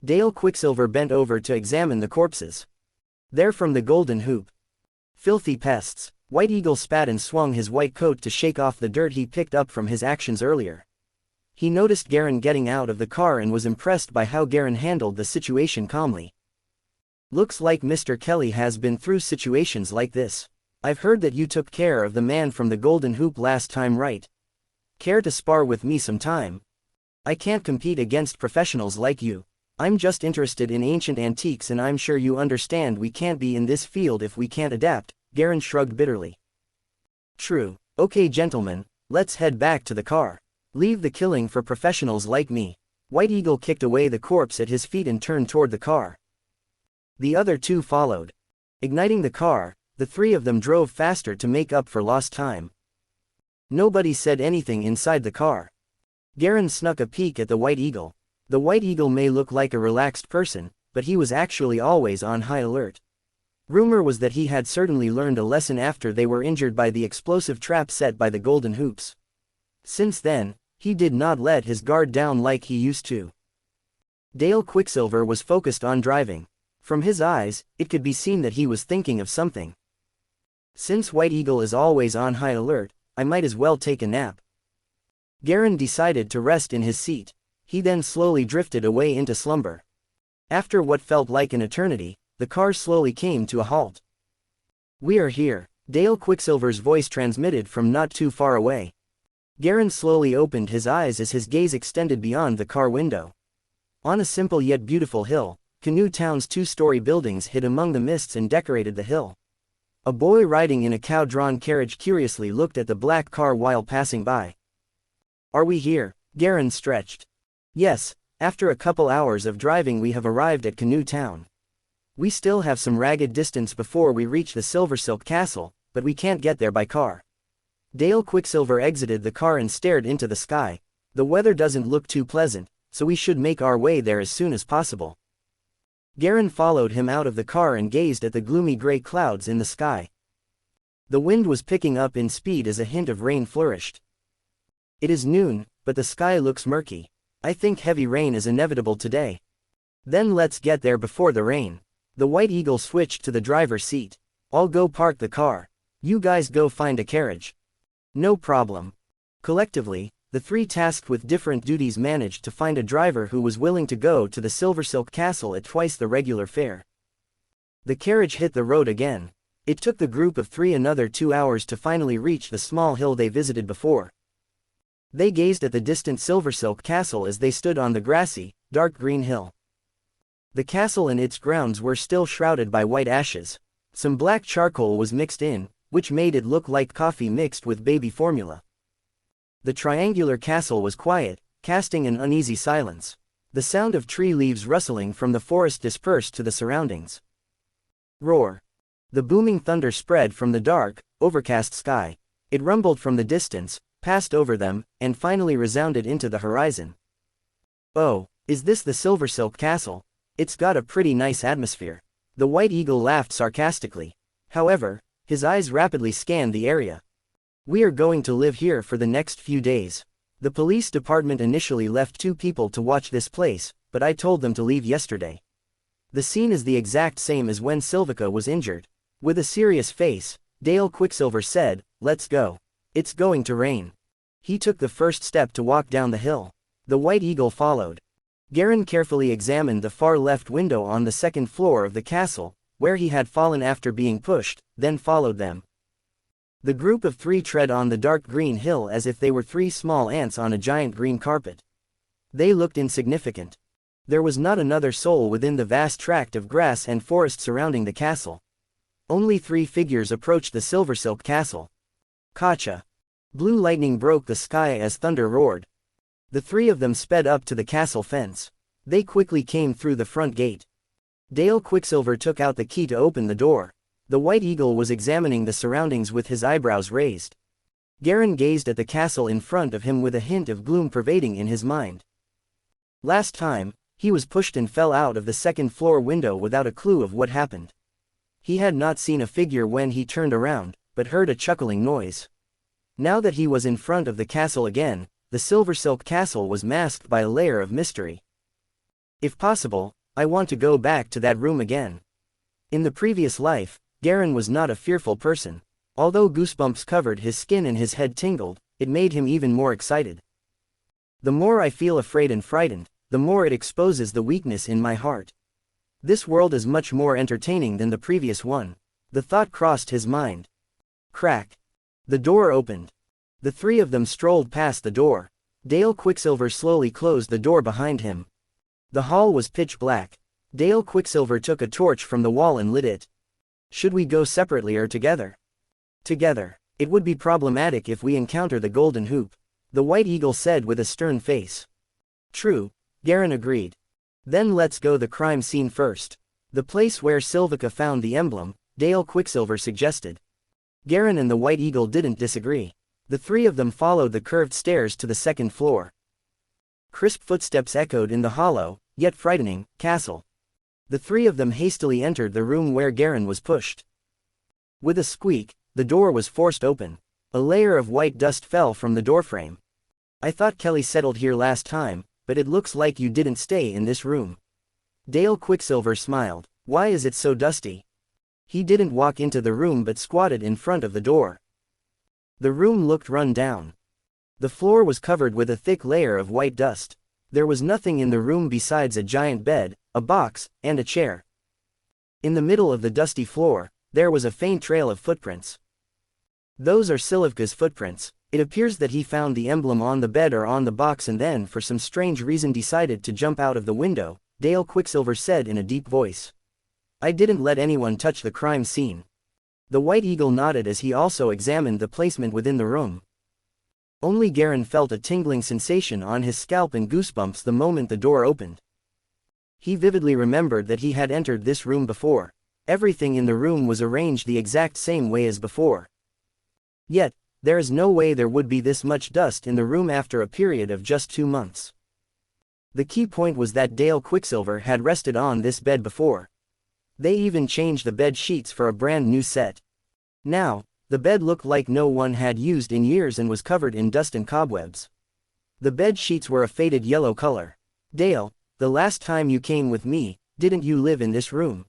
Dale Quicksilver bent over to examine the corpses. They're from the Golden Hoop. Filthy pests. White Eagle spat and swung his white coat to shake off the dirt he picked up from his actions earlier. He noticed Garen getting out of the car and was impressed by how Garen handled the situation calmly. Looks like Mr. Kelly has been through situations like this. I've heard that you took care of the man from the Golden Hoop last time, right? Care to spar with me sometime? I can't compete against professionals like you. I'm just interested in ancient antiques, and I'm sure you understand we can't be in this field if we can't adapt. Garen shrugged bitterly. True. Okay gentlemen, let's head back to the car. Leave the killing for professionals like me. White Eagle kicked away the corpse at his feet and turned toward the car. The other 2 followed. Igniting the car, the 3 of them drove faster to make up for lost time. Nobody said anything inside the car. Garen snuck a peek at the White Eagle. The White Eagle may look like a relaxed person, but he was actually always on high alert. Rumor was that he had certainly learned a lesson after they were injured by the explosive trap set by the Golden Hoops. Since then, he did not let his guard down like he used to. Dale Quicksilver was focused on driving. From his eyes, it could be seen that he was thinking of something. Since White Eagle is always on high alert, I might as well take a nap. Garen decided to rest in his seat. He then slowly drifted away into slumber. After what felt like an eternity, the car slowly came to a halt. We are here. Dale Quicksilver's voice transmitted from not too far away. Garen slowly opened his eyes as his gaze extended beyond the car window. On a simple yet beautiful hill, Canoe Town's two-story buildings hid among the mists and decorated the hill. A boy riding in a cow-drawn carriage curiously looked at the black car while passing by. "Are we here?" Garen stretched. "Yes, after a couple hours of driving we have arrived at Canoe Town. We still have some ragged distance before we reach the Silver Silk Castle, but we can't get there by car." Dale Quicksilver exited the car and stared into the sky. "The weather doesn't look too pleasant, so we should make our way there as soon as possible." Garen followed him out of the car and gazed at the gloomy gray clouds in the sky. The wind was picking up in speed as a hint of rain flourished. "It is noon, but the sky looks murky. I think heavy rain is inevitable today." "Then let's get there before the rain." The White Eagle switched to the driver's seat. "I'll go park the car. You guys go find a carriage." "No problem." Collectively, the three tasked with different duties managed to find a driver who was willing to go to the Silver Silk Castle at twice the regular fare. The carriage hit the road again. It took the group of three another 2 hours to finally reach the small hill they visited before. They gazed at the distant Silver Silk Castle as they stood on the grassy, dark green hill. The castle and its grounds were still shrouded by white ashes. Some black charcoal was mixed in, which made it look like coffee mixed with baby formula. The triangular castle was quiet, casting an uneasy silence. The sound of tree leaves rustling from the forest dispersed to the surroundings. Roar. The booming thunder spread from the dark, overcast sky. It rumbled from the distance, passed over them, and finally resounded into the horizon. "Oh, is this the Silver Silk Castle? It's got a pretty nice atmosphere." The White Eagle laughed sarcastically. However, his eyes rapidly scanned the area. "We are going to live here for the next few days. The police department initially left 2 people to watch this place, but I told them to leave yesterday. The scene is the exact same as when Silvica was injured." With a serious face, Dale Quicksilver said, "Let's go. It's going to rain." He took the first step to walk down the hill. The White Eagle followed. Garen carefully examined the far left window on the second floor of the castle, where he had fallen after being pushed, then followed them. The group of 3 tread on the dark green hill as if they were 3 small ants on a giant green carpet. They looked insignificant. There was not another soul within the vast tract of grass and forest surrounding the castle. Only 3 figures approached the Silver Silk Castle. Kacha. Blue lightning broke the sky as thunder roared. The 3 of them sped up to the castle fence. They quickly came through the front gate. Dale Quicksilver took out the key to open the door. The White Eagle was examining the surroundings with his eyebrows raised. Garen gazed at the castle in front of him with a hint of gloom pervading in his mind. Last time, he was pushed and fell out of the second-floor window without a clue of what happened. He had not seen a figure when he turned around, but heard a chuckling noise. Now that he was in front of the castle again, the Silver Silk Castle was masked by a layer of mystery. "If possible, I want to go back to that room again." In the previous life, Garen was not a fearful person. Although goosebumps covered his skin and his head tingled, it made him even more excited. "The more I feel afraid and frightened, the more it exposes the weakness in my heart. This world is much more entertaining than the previous one." The thought crossed his mind. Crack. The door opened. The 3 of them strolled past the door. Dale Quicksilver slowly closed the door behind him. The hall was pitch black. Dale Quicksilver took a torch from the wall and lit it. "Should we go separately or together?" "Together. It would be problematic if we encounter the Golden Hoop," the White Eagle said with a stern face. "True," Garen agreed. "Then let's go the crime scene first. The place where Silvica found the emblem," Dale Quicksilver suggested. Garen and the White Eagle didn't disagree. The 3 of them followed the curved stairs to the second floor. Crisp footsteps echoed in the hollow, yet frightening, castle. The 3 of them hastily entered the room where Garen was pushed. With a squeak, the door was forced open. A layer of white dust fell from the doorframe. "I thought Kelly settled here last time, but it looks like you didn't stay in this room." Dale Quicksilver smiled. "Why is it so dusty?" He didn't walk into the room but squatted in front of the door. The room looked run down. The floor was covered with a thick layer of white dust. There was nothing in the room besides a giant bed, a box, and a chair. In the middle of the dusty floor, there was a faint trail of footprints. Those are Silivka's footprints. It appears that he found the emblem on the bed or on the box and then for some strange reason decided to jump out of the window, Dale Quicksilver said in a deep voice. I didn't let anyone touch the crime scene. The White Eagle nodded as he also examined the placement within the room. Only Garen felt a tingling sensation on his scalp and goosebumps the moment the door opened. He vividly remembered that he had entered this room before. Everything in the room was arranged the exact same way as before. Yet, there is no way there would be this much dust in the room after a period of just 2 months. The key point was that Dale Quicksilver had rested on this bed before. They even changed the bed sheets for a brand new set. Now, the bed looked like no one had used in years and was covered in dust and cobwebs. The bed sheets were a faded yellow color. Dale, the last time you came with me, didn't you live in this room?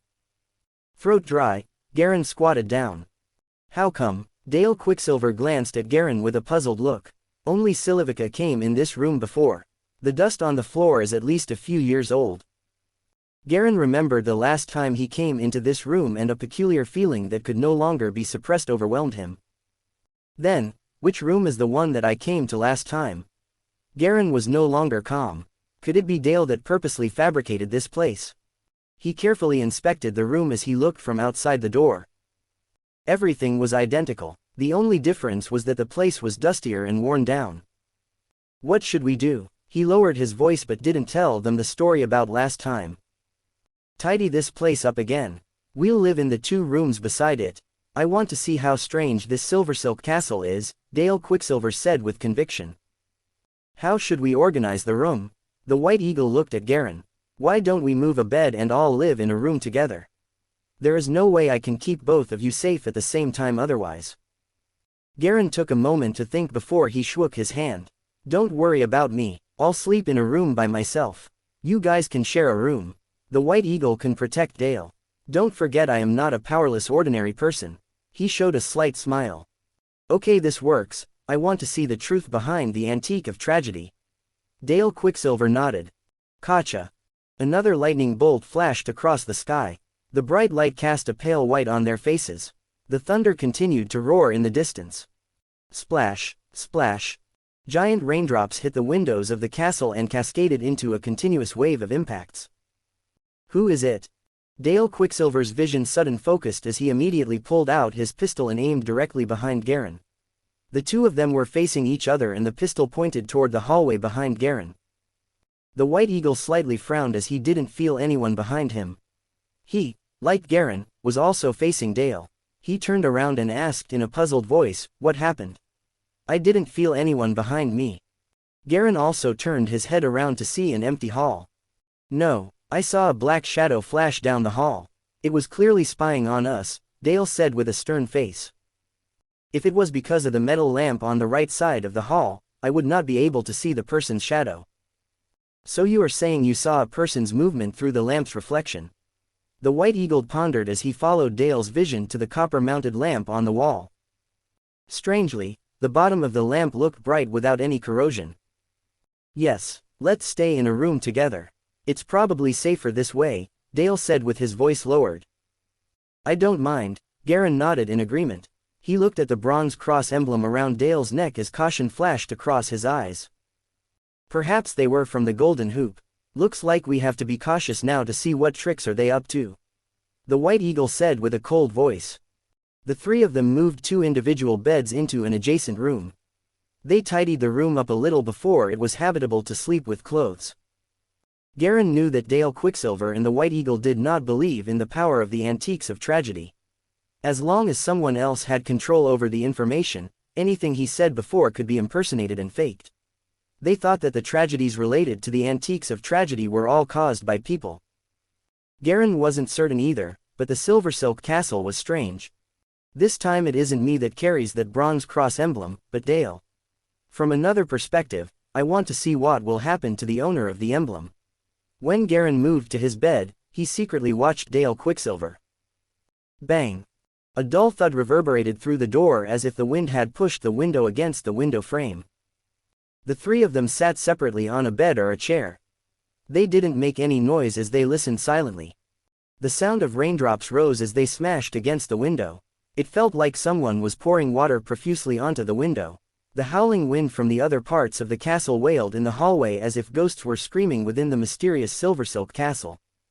Throat dry, Garen squatted down. How come? Dale Quicksilver glanced at Garen with a puzzled look. Only Silivka came in this room before. The dust on the floor is at least a few years old. Garen remembered the last time he came into this room and a peculiar feeling that could no longer be suppressed overwhelmed him. Then, which room is the one that I came to last time? Garen was no longer calm. Could it be Dale that purposely fabricated this place? He carefully inspected the room as he looked from outside the door. Everything was identical. The only difference was that the place was dustier and worn down. What should we do? He lowered his voice but didn't tell them the story about last time. Tidy this place up again. We'll live in the 2 rooms beside it. I want to see how strange this Silversilk castle is, Dale Quicksilver said with conviction. How should we organize the room? The White Eagle looked at Garen. Why don't we move a bed and all live in a room together? There is no way I can keep both of you safe at the same time otherwise. Garen took a moment to think before he shook his hand. Don't worry about me, I'll sleep in a room by myself. You guys can share a room. The White Eagle can protect Dale. Don't forget I am not a powerless ordinary person. He showed a slight smile. Okay, this works. I want to see the truth behind the antique of tragedy. Dale Quicksilver nodded. Gotcha. Another lightning bolt flashed across the sky. The bright light cast a pale white on their faces. The thunder continued to roar in the distance. Splash, splash. Giant raindrops hit the windows of the castle and cascaded into a continuous wave of impacts. Who is it? Dale Quicksilver's vision suddenly focused as he immediately pulled out his pistol and aimed directly behind Garen. The 2 of them were facing each other and the pistol pointed toward the hallway behind Garen. The White Eagle slightly frowned as he didn't feel anyone behind him. He, like Garen, was also facing Dale. He turned around and asked in a puzzled voice, what happened? I didn't feel anyone behind me. Garen also turned his head around to see an empty hall. No, I saw a black shadow flash down the hall. It was clearly spying on us, Dale said with a stern face. If it was because of the metal lamp on the right side of the hall, I would not be able to see the person's shadow. So you are saying you saw a person's movement through the lamp's reflection? The White Eagle pondered as he followed Dale's vision to the copper-mounted lamp on the wall. Strangely, the bottom of the lamp looked bright without any corrosion. Yes, let's stay in a room together. It's probably safer this way, Dale said with his voice lowered. I don't mind, Garen nodded in agreement. He looked at the bronze cross emblem around Dale's neck as caution flashed across his eyes. Perhaps they were from the Golden Hoop. Looks like we have to be cautious now to see what tricks are they up to. The White Eagle said with a cold voice. The 3 of them moved 2 individual beds into an adjacent room. They tidied the room up a little before it was habitable to sleep with clothes. Garen knew that Dale Quicksilver and the White Eagle did not believe in the power of the antiques of tragedy. As long as someone else had control over the information, anything he said before could be impersonated and faked. They thought that the tragedies related to the antiques of tragedy were all caused by people. Garen wasn't certain either, but the Silversilk castle was strange. This time it isn't me that carries that bronze cross emblem, but Dale. From another perspective, I want to see what will happen to the owner of the emblem. When Garen moved to his bed, he secretly watched Dale Quicksilver. Bang! A dull thud reverberated through the door as if the wind had pushed the window against the window frame. The 3 of them sat separately on a bed or a chair. They didn't make any noise as they listened silently. The sound of raindrops rose as they smashed against the window. It felt like someone was pouring water profusely onto the window. The howling wind from the other parts of the castle wailed in the hallway as if ghosts were screaming within the mysterious Silversilk castle.